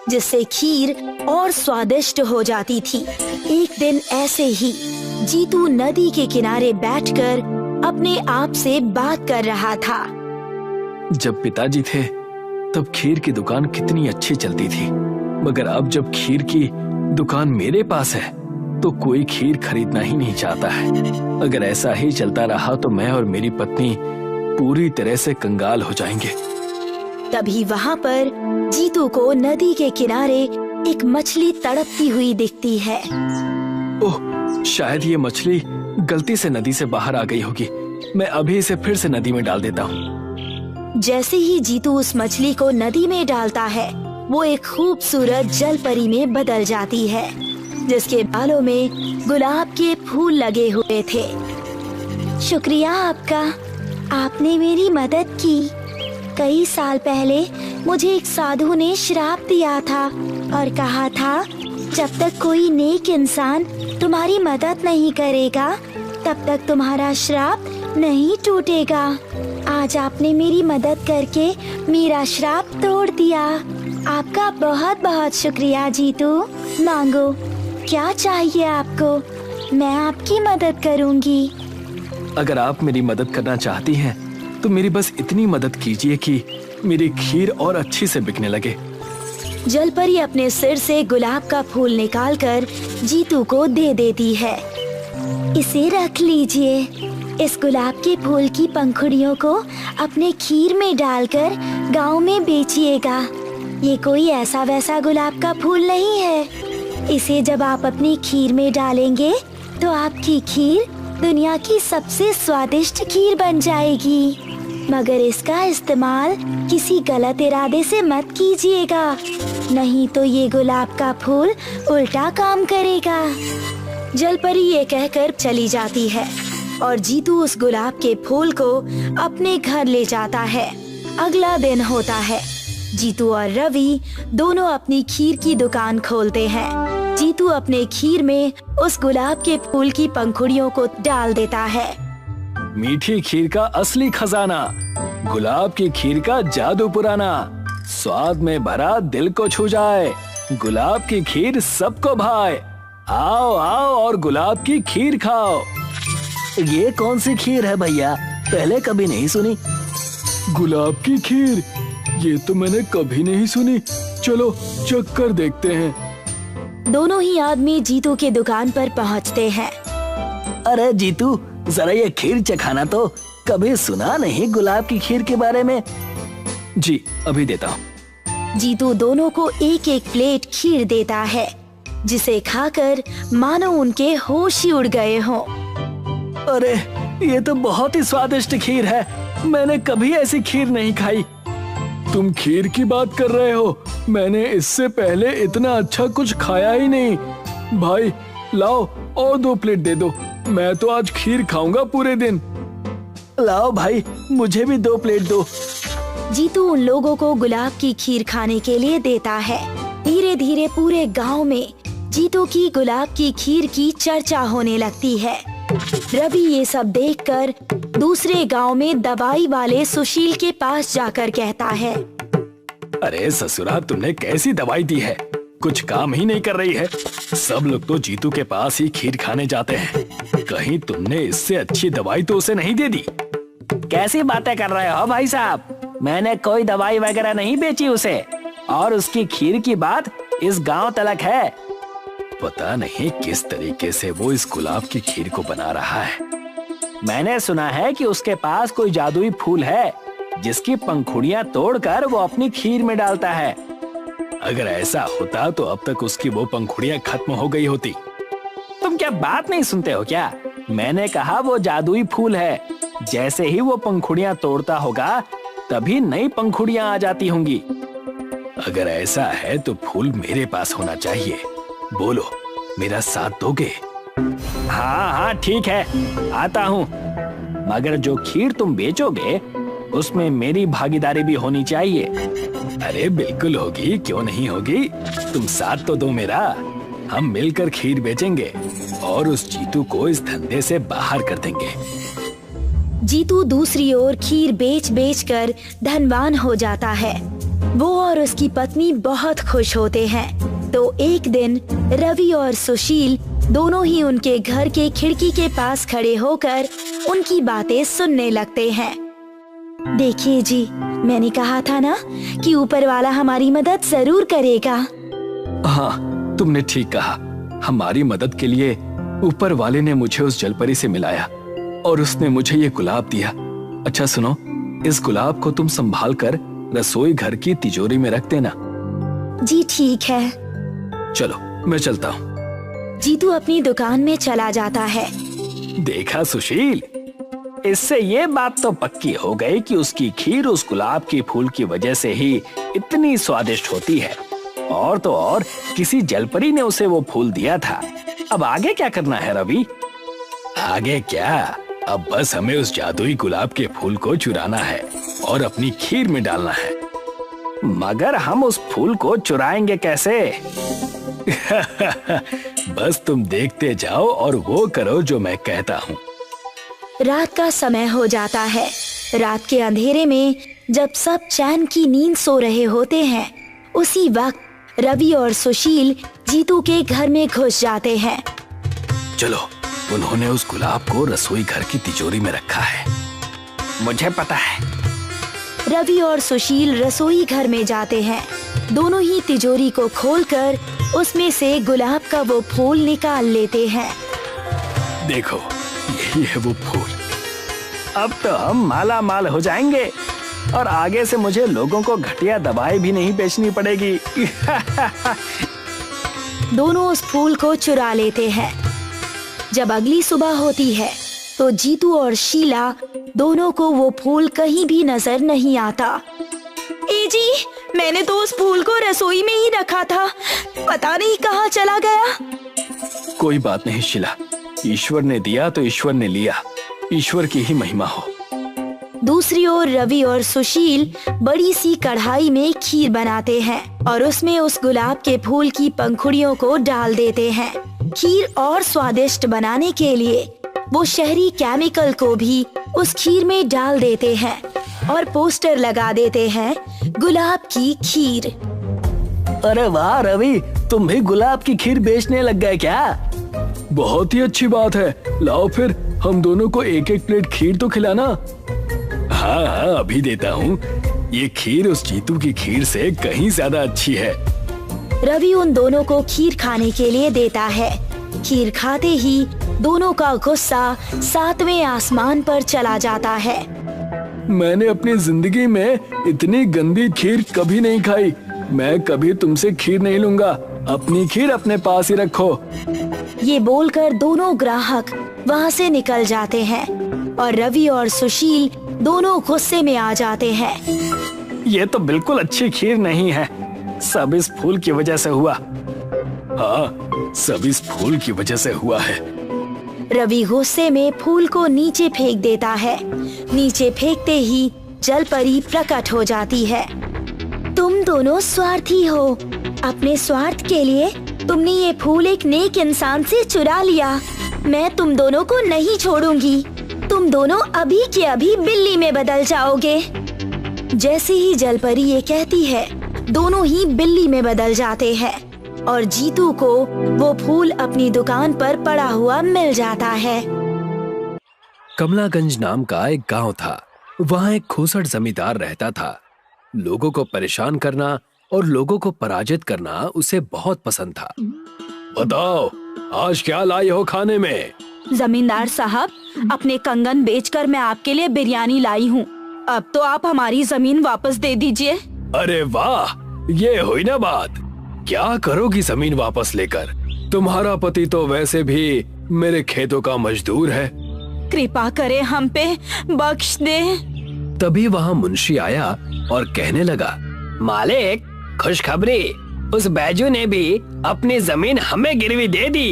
जिससे खीर और स्वादिष्ट हो जाती थी। एक दिन ऐसे ही जीतू नदी के किनारे बैठकर अपने आप से बात कर रहा था। जब पिताजी थे तब खीर की दुकान कितनी अच्छी चलती थी, मगर अब जब खीर की दुकान मेरे पास है तो कोई खीर खरीदना ही नहीं चाहता है। अगर ऐसा ही चलता रहा तो मैं और मेरी पत्नी पूरी तरह से कंगाल हो जाएंगे। तभी वहाँ पर जीतू को नदी के किनारे एक मछली तड़पती हुई दिखती है। ओह, शायद ये मछली गलती से नदी से बाहर आ गई होगी। मैं अभी इसे फिर से नदी में डाल देता हूँ। जैसे ही जीतू उस मछली को नदी में डालता है, वो एक खूबसूरत जल परी में बदल जाती है, जिसके बालों में गुलाब के फूल लगे हुए थे। शुक्रिया आपका, आपने मेरी मदद की। कई साल पहले मुझे एक साधु ने श्राप दिया था और कहा था जब तक कोई नेक इंसान तुम्हारी मदद नहीं करेगा तब तक तुम्हारा श्राप नहीं टूटेगा। आज आपने मेरी मदद करके मेरा श्राप तोड़ दिया। आपका बहुत बहुत शुक्रिया जीतू। मांगो, क्या चाहिए आपको? मैं आपकी मदद करूंगी। अगर आप मेरी मदद करना चाहती हैं, तो मेरी बस इतनी मदद कीजिए कि मेरी खीर और अच्छी से बिकने लगे। जलपरी अपने सिर से गुलाब का फूल निकालकर जीतू को दे देती है। इसे रख लीजिए। इस गुलाब के फूल की पंखुड़ियों को अपने खीर में डालकर गांव में बेचिएगा। ये कोई ऐसा वैसा गुलाब का फूल नहीं है। इसे जब आप अपनी खीर में डालेंगे तो आपकी खीर दुनिया की सबसे स्वादिष्ट खीर बन जाएगी। मगर इसका इस्तेमाल किसी गलत इरादे से मत कीजिएगा, नहीं तो ये गुलाब का फूल उल्टा काम करेगा। जलपरी ये कहकर चली जाती है और जीतू उस गुलाब के फूल को अपने घर ले जाता है। अगला दिन होता है। जीतू और रवि दोनों अपनी खीर की दुकान खोलते हैं। जीतू अपने खीर में उस गुलाब के फूल की पंखुड़ियों को डाल देता है। मीठी खीर का असली खजाना, गुलाब की खीर का जादू पुराना, स्वाद में भरा दिल को छू जाए, गुलाब की खीर सबको भाए, आओ आओ और गुलाब की खीर खाओ। ये कौन सी खीर है भैया? पहले कभी नहीं सुनी। गुलाब की खीर, ये तो मैंने कभी नहीं सुनी। चलो चख कर देखते हैं। दोनों ही आदमी जीतू के दुकान पर पहुंचते हैं। अरे जीतू, जरा ये खीर चखाना तो, कभी सुना नहीं गुलाब की खीर के बारे में। जी अभी देता हूँ। जीतू दोनों को एक एक प्लेट खीर देता है, जिसे खाकर मानो उनके होश ही उड़ गए हों। अरे ये तो बहुत ही स्वादिष्ट खीर है, मैंने कभी ऐसी खीर नहीं खाई। तुम खीर की बात कर रहे हो? मैंने इससे पहले इतना अच्छा कुछ खाया ही नहीं। भाई लाओ और 2 प्लेट दे दो, मैं तो आज खीर खाऊंगा पूरे दिन। लाओ भाई, मुझे भी 2 प्लेट दो। जीतू उन लोगों को गुलाब की खीर खाने के लिए देता है। धीरे धीरे पूरे गांव में जीतू की गुलाब की खीर की चर्चा होने लगती है। रवि ये सब देखकर दूसरे गांव में दवाई वाले सुशील के पास जाकर कहता है, अरे ससुरा, तुमने कैसी दवाई दी है, कुछ काम ही नहीं कर रही है। सब लोग तो जीतू के पास ही खीर खाने जाते हैं, कहीं तुमने इससे अच्छी दवाई तो उसे नहीं दे दी? कैसी बातें कर रहे हो भाई साहब? मैंने कोई दवाई वगैरह नहीं बेची उसे, और उसकी खीर की बात इस गांव तलक है। पता नहीं किस तरीके से वो इस गुलाब की खीर को बना रहा है। मैंने सुना है कि उसके पास कोई जादुई फूल है, जिसकी पंखुड़ियां तोड़कर वो अपनी खीर में डालता है। अगर ऐसा होता तो अब तक उसकी वो पंखुड़ियां खत्म हो गई होती। तुम क्या बात नहीं सुनते हो क्या? मैंने कहा वो जादुई फूल है, जैसे ही वो पंखुड़ियां तोड़ता होगा तभी नई पंखुड़ियां आ जाती होंगी। अगर ऐसा है तो फूल मेरे पास होना चाहिए। बोलो, मेरा साथ दोगे? हाँ हाँ ठीक है, आता हूँ, मगर जो खीर तुम बेचोगे उसमें मेरी भागीदारी भी होनी चाहिए। अरे बिल्कुल होगी, क्यों नहीं होगी। तुम साथ तो दो मेरा, हम मिलकर खीर बेचेंगे और उस जीतू को इस धंधे से बाहर कर देंगे। जीतू दूसरी ओर खीर बेच बेच कर धनवान हो जाता है। वो और उसकी पत्नी बहुत खुश होते हैं। तो एक दिन रवि और सुशील दोनों ही उनके घर के खिड़की के पास खड़े होकर उनकी बातें सुनने लगते हैं। देखिए जी, मैंने कहा था ना कि ऊपर वाला हमारी मदद जरूर करेगा। हाँ, तुमने ठीक कहा। हमारी मदद के लिए ऊपर वाले ने मुझे उस जलपरी से मिलाया और उसने मुझे ये गुलाब दिया। अच्छा सुनो, इस गुलाब को तुम संभाल कर रसोई घर की तिजोरी में रख देना। जी ठीक है। चलो मैं चलता हूँ। जीतू अपनी दुकान में चला जाता है। देखा सुशील, इससे ये बात तो पक्की हो गई कि उसकी खीर उस गुलाब के फूल की वजह से ही इतनी स्वादिष्ट होती है। और तो और किसी जलपरी ने उसे वो फूल दिया था। अब आगे क्या करना है रवि? आगे क्या, अब बस हमें उस जादुई गुलाब के फूल को चुराना है और अपनी खीर में डालना है। मगर हम उस फूल को चुराएंगे कैसे? बस तुम देखते जाओ और वो करो जो मैं कहता हूँ। रात का समय हो जाता है। रात के अंधेरे में जब सब चैन की नींद सो रहे होते हैं, उसी वक्त रवि और सुशील जीतू के घर में घुस जाते हैं। चलो, उन्होंने उस गुलाब को रसोई घर की तिजोरी में रखा है। मुझे पता है। रवि और सुशील रसोई घर में जाते हैं। दोनों ही तिजोरी को खोलकर उसमें से गुलाब का वो फूल निकाल लेते हैं। देखो, यही है वो फूल। अब तो हम माला माल हो जाएंगे और आगे से मुझे लोगों को घटिया दवाई भी नहीं बेचनी पड़ेगी। दोनों उस फूल को चुरा लेते हैं। जब अगली सुबह होती है तो जीतू और शीला दोनों को वो फूल कहीं भी नजर नहीं आता। ए जी, मैंने तो उस फूल को रसोई में ही रखा था, पता नहीं कहाँ चला गया। कोई बात नहीं शीला, ईश्वर ने दिया तो ईश्वर ने लिया, ईश्वर की ही महिमा हो। दूसरी ओर रवि और सुशील बड़ी सी कढ़ाई में खीर बनाते हैं और उसमें उस गुलाब के फूल की पंखुड़ियों को डाल देते हैं। खीर और स्वादिष्ट बनाने के लिए वो शहरी केमिकल को भी उस खीर में डाल देते हैं और पोस्टर लगा देते हैं, गुलाब की खीर। अरे वाह रवि, तुम भी गुलाब की खीर बेचने लग गए क्या? बहुत ही अच्छी बात है। लाओ फिर हम दोनों को एक एक प्लेट खीर तो खिलाना। हाँ हाँ, अभी देता हूँ। ये खीर उस जीतू की खीर से कहीं ज्यादा अच्छी है। रवि उन दोनों को खीर खाने के लिए देता है। खीर खाते ही दोनों का गुस्सा 7वें आसमान पर चला जाता है। मैंने अपनी जिंदगी में इतनी गंदी खीर कभी नहीं खाई। मैं कभी तुमसे खीर नहीं लूंगा। अपनी खीर अपने पास ही रखो। ये बोलकर दोनों ग्राहक वहाँ से निकल जाते हैं और रवि और सुशील दोनों गुस्से में आ जाते हैं। ये तो बिल्कुल अच्छी खीर नहीं है। सब इस फूल की वजह से हुआ। हाँ, सब इस फूल की वजह से हुआ है। रवि गुस्से में फूल को नीचे फेंक देता है। नीचे फेंकते ही जलपरी प्रकट हो जाती है। तुम दोनों स्वार्थी हो। अपने स्वार्थ के लिए तुमने ये फूल एक नेक इंसान से चुरा लिया। मैं तुम दोनों को नहीं छोड़ूंगी। तुम दोनों अभी के अभी बिल्ली में बदल जाओगे। जैसे ही जलपरी ये कहती है, दोनों ही बिल्ली में बदल जाते हैं और जीतू को वो फूल अपनी दुकान पर पड़ा हुआ मिल जाता है। कमलागंज नाम का एक गांव था। वहाँ एक खूसट जमींदार रहता था। लोगों को परेशान करना और लोगों को पराजित करना उसे बहुत पसंद था। बताओ, आज क्या लाई हो खाने में? जमींदार साहब, अपने कंगन बेचकर मैं आपके लिए बिरयानी लाई हूँ। अब तो आप हमारी जमीन वापस दे दीजिए। अरे वाह, ये हुई ना बात। क्या करोगी जमीन वापस लेकर? तुम्हारा पति तो वैसे भी मेरे खेतों का मजदूर है। कृपा करे, हम पे बख्श दे। तभी वहाँ मुंशी आया और कहने लगा, मालिक, खुशखबरी, उस बैजू ने भी अपनी जमीन हमें गिरवी दे दी।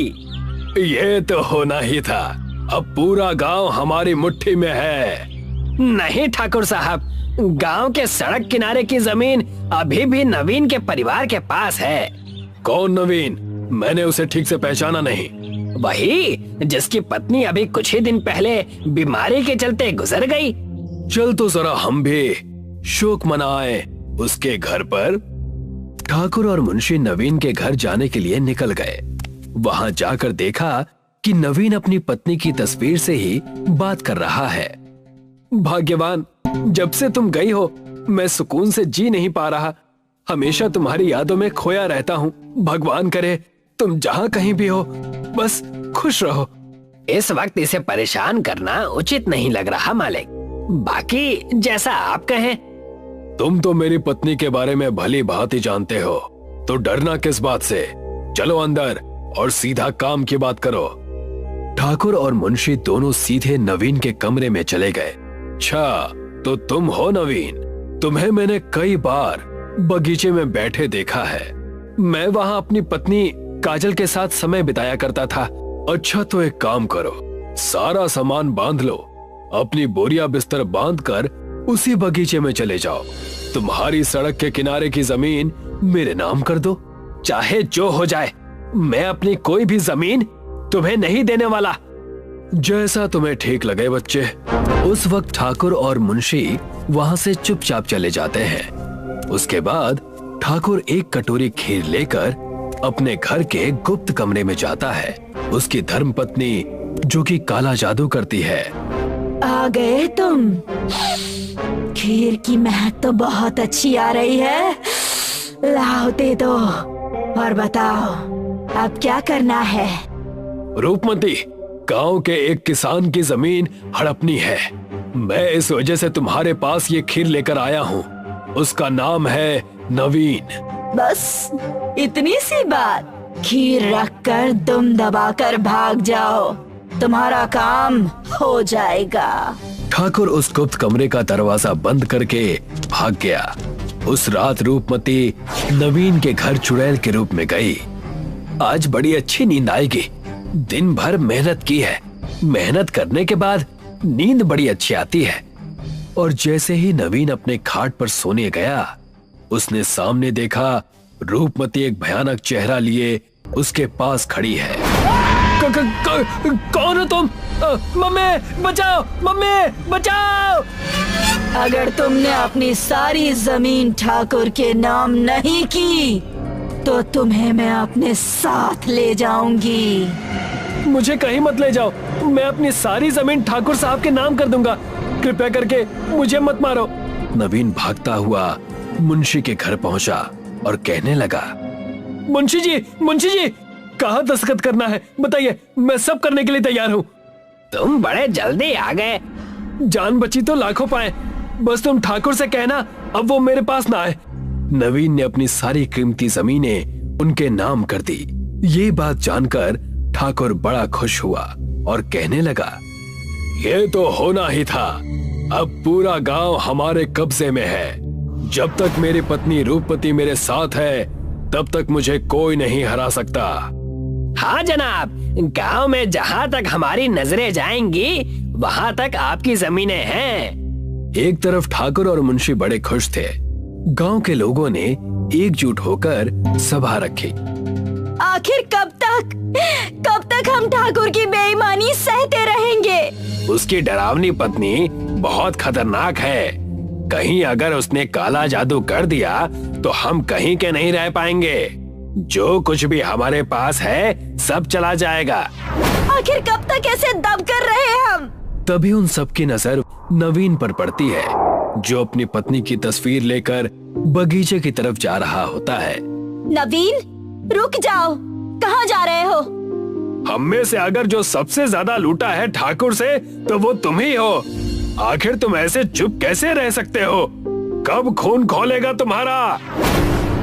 ये तो होना ही था। अब पूरा गांव हमारी मुट्ठी में है। नहीं ठाकुर साहब, गांव के सड़क किनारे की जमीन अभी भी नवीन के परिवार के पास है। कौन नवीन? मैंने उसे ठीक से पहचाना नहीं। वही जिसकी पत्नी अभी कुछ ही दिन पहले बीमारी के चलते गुजर गई। चल तो जरा हम भी शोक मनाएं उसके घर पर। ठाकुर और मुंशी नवीन के घर जाने के लिए निकल गए। वहां जाकर देखा कि नवीन अपनी पत्नी की तस्वीर से ही बात कर रहा है। भाग्यवान, जब से तुम गई हो मैं सुकून से जी नहीं पा रहा। हमेशा तुम्हारी यादों में खोया रहता हूँ। भगवान करे तुम जहाँ कहीं भी हो, बस खुश रहो। इस वक्त इसे परेशान करना उचित नहीं लग रहा मालिक। बाकी जैसा आप कहें। तुम तो मेरी पत्नी के बारे में भली भांति जानते हो, तो डरना किस बात से? चलो अंदर और सीधा काम की बात करो। ठाकुर और मुंशी दोनों सीधे नवीन के कमरे में चले गए। अच्छा, तो तुम हो नवीन? तुम्हें मैंने कई बार बगीचे में बैठे देखा है। मैं वहां अपनी पत्नी काजल के साथ समय बिताया करता था। अच्छा, तो एक काम करो, सारा सामान बांध लो, अपनी बोरिया बिस्तर बांधकर उसी बगीचे में चले जाओ। तुम्हारी सड़क के किनारे की जमीन मेरे नाम कर दो। चाहे जो हो जाए, मैं अपनी कोई भी जमीन तुम्हें नहीं देने वाला। जैसा तुम्हें ठीक लगे बच्चे। उस वक्त ठाकुर और मुंशी वहां से चुपचाप चले जाते हैं। उसके बाद ठाकुर एक कटोरी खीर लेकर अपने घर के गुप्त कमरे में जाता है। उसकी धर्मपत्नी, जो कि काला जादू करती है। आ गए तुम। खीर की महक तो बहुत अच्छी आ रही है। लाओ दे दो और बताओ अब क्या करना है। रूपमती, गांव के एक किसान की जमीन हड़पनी है। मैं इस वजह से तुम्हारे पास ये खीर लेकर आया हूँ। उसका नाम है नवीन। बस इतनी सी बात। खीर रखकर तुम दबाकर भाग जाओ, तुम्हारा काम हो जाएगा। ठाकुर उस गुप्त कमरे का दरवाजा बंद करके भाग गया। उस रात रूपमती नवीन के घर चुड़ैल के रूप में गई। आज बड़ी अच्छी नींद आएगी। दिन भर मेहनत की है। मेहनत करने के बाद नींद बड़ी अच्छी आती है। और जैसे ही नवीन अपने खाट पर सोने गया, उसने सामने देखा रूपमती एक भयानक चेहरा लिए उसके पास खड़ी है। कौन हो तुम? मम्मी बचाओ, मम्मी बचाओ। अगर तुमने अपनी सारी जमीन ठाकुर के नाम नहीं की तो तुम्हें मैं अपने साथ ले जाऊंगी। मुझे कहीं मत ले जाओ। मैं अपनी सारी जमीन ठाकुर साहब के नाम कर दूंगा। कृपया करके मुझे मत मारो। नवीन भागता हुआ मुंशी के घर पहुंचा और कहने लगा, मुंशी जी, कहाँ दस्तखत करना है बताइए, मैं सब करने के लिए तैयार हूँ। तुम बड़े जल्दी आ गए। जान बची तो लाखों पाए। बस तुम ठाकुर से कहना अब वो मेरे पास ना आए। नवीन ने अपनी सारी कीमती जमीनें उनके नाम कर दी। ये बात जानकर ठाकुर बड़ा खुश हुआ और कहने लगा, ये तो होना ही था। अब पूरा गांव हमारे कब्जे में है। जब तक मेरी पत्नी रूपमती मेरे साथ है, तब तक मुझे कोई नहीं हरा सकता। हाँ जनाब, गांव में जहाँ तक हमारी नजरें जाएंगी वहाँ तक आपकी जमीनें हैं। एक तरफ ठाकुर और मुंशी बड़े खुश थे। गांव के लोगों ने एकजुट होकर सभा रखी। आखिर कब तक हम ठाकुर की बेईमानी सहते रहेंगे? उसकी डरावनी पत्नी बहुत खतरनाक है। कहीं अगर उसने काला जादू कर दिया तो हम कहीं के नहीं रह पाएंगे। जो कुछ भी हमारे पास है सब चला जाएगा। आखिर कब तक ऐसे दब कर रहे हम? तभी उन सबकी नजर नवीन पर पड़ती है, जो अपनी पत्नी की तस्वीर लेकर बगीचे की तरफ जा रहा होता है। नवीन, रुक जाओ, कहाँ जा रहे हो? हम में से अगर जो सबसे ज्यादा लूटा है ठाकुर से, तो वो तुम ही हो। आखिर तुम ऐसे चुप कैसे रह सकते हो? कब खून खौलेगा तुम्हारा?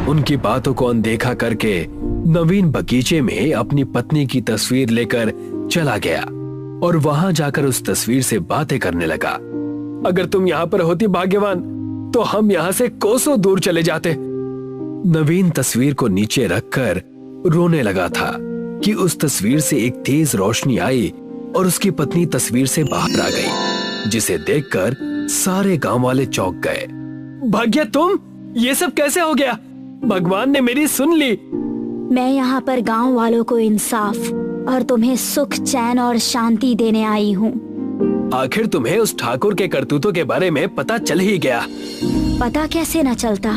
उनकी बातों को अनदेखा करके नवीन बगीचे में अपनी पत्नी की तस्वीर लेकर चला गया और वहां जाकर उस तस्वीर से बातें करने लगा। अगर तुम यहाँ पर होती भाग्यवान, तो हम यहाँ से कोसों दूर चले जाते। नवीन तस्वीर को नीचे रखकर रोने लगा था कि उस तस्वीर से एक तेज रोशनी आई और उसकी पत्नी तस्वीर से बाहर आ गई, जिसे देखकर सारे गांव वाले चौंक गए। भाग्य, तुम ये सब कैसे हो गया? भगवान ने मेरी सुन ली। मैं यहाँ पर गांव वालों को इंसाफ और तुम्हें सुख, चैन और शांति देने आई हूँ। आखिर तुम्हें उस ठाकुर के करतूतों के बारे में पता चल ही गया। पता कैसे न चलता?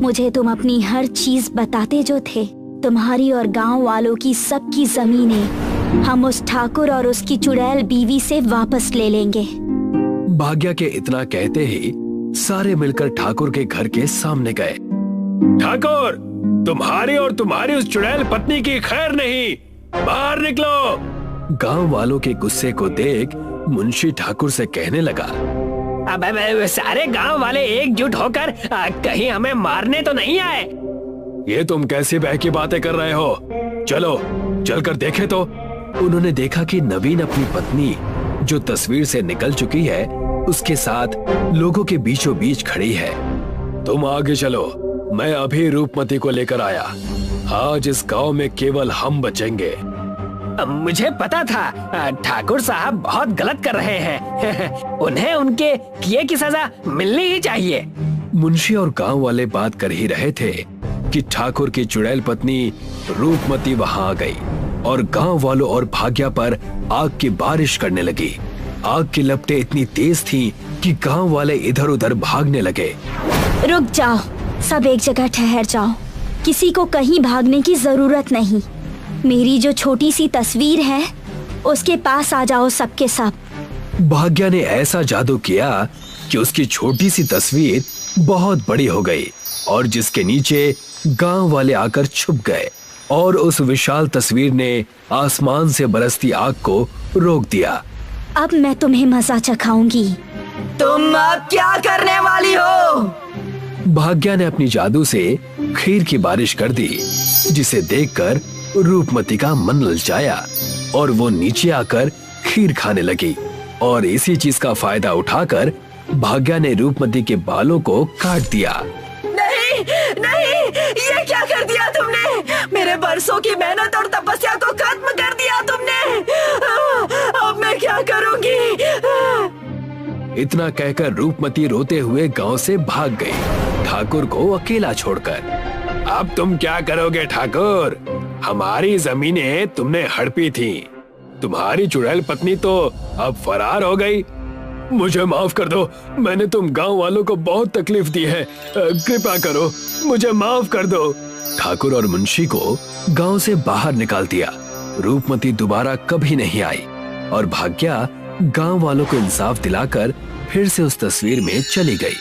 मुझे तुम अपनी हर चीज बताते जो थे। तुम्हारी और गांव वालों की सबकी जमीनें हम उस ठाकुर और उसकी चुड़ैल बीवी से वापस ले लेंगे। भाग्य के इतना कहते ही सारे मिलकर ठाकुर के घर के सामने गए। ठाकुर, तुम्हारी और तुम्हारी उस चुड़ैल पत्नी की खैर नहीं, बाहर निकलो। गांव वालों के गुस्से को देख मुंशी ठाकुर से कहने लगा, अब सारे गांव वाले एकजुट होकर कहीं हमें मारने तो नहीं आए? ये तुम कैसी बहकी बातें कर रहे हो? चलो चलकर देखें तो। उन्होंने देखा कि नवीन अपनी पत्नी, जो तस्वीर से निकल चुकी है, उसके साथ लोगों के बीचों बीच खड़ी है। तुम आगे चलो, मैं अभी रूपमती को लेकर आया। आज इस गांव में केवल हम बचेंगे। मुझे पता था ठाकुर साहब बहुत गलत कर रहे हैं। उन्हें उनके किए की सजा मिलनी ही चाहिए। मुंशी और गांव वाले बात कर ही रहे थे कि ठाकुर की चुड़ैल पत्नी रूपमती वहां आ गई और गांव वालों और भाग्या पर आग की बारिश करने लगी। आग की लपटें इतनी तेज थीं कि गांव वाले इधर उधर भागने लगे। रुक जाओ, सब एक जगह ठहर जाओ, किसी को कहीं भागने की जरूरत नहीं। मेरी जो छोटी सी तस्वीर है उसके पास आ जाओ सबके सब। भाग्या ने ऐसा जादू किया कि उसकी छोटी सी तस्वीर बहुत बड़ी हो गई और जिसके नीचे गांव वाले आकर छुप गए और उस विशाल तस्वीर ने आसमान से बरसती आग को रोक दिया। अब मैं तुम्हें मजा चखाऊंगी। तुम अब क्या करने वाली हो? भाग्या ने अपनी जादू से खीर की बारिश कर दी, जिसे देखकर रूपमती का मन ललचाया और वो नीचे आकर खीर खाने लगी। और इसी चीज का फायदा उठाकर भाग्या ने रूपमती के बालों को काट दिया। नहीं नहीं, ये क्या कर दिया तुमने? मेरे बरसों की मेहनत और तपस्या को खत्म कर दिया तुमने। अब मैं क्या करूंगी? इतना कहकर रूपमती रोते हुए गांव से भाग गई, ठाकुर को अकेला छोड़कर। अब तुम क्या करोगे ठाकुर? हमारी जमीनें तुमने हड़पी थी, तुम्हारी चुड़ैल पत्नी तो अब फरार हो गई। मुझे माफ कर दो, मैंने तुम गांव वालों को बहुत तकलीफ दी है, कृपा करो, मुझे माफ कर दो। ठाकुर और मुंशी को गांव से बाहर निकाल दिया। रूपमती दोबारा कभी नहीं आई और भाग्या गांव वालों को इंसाफ दिलाकर फिर से उस तस्वीर में चली गई।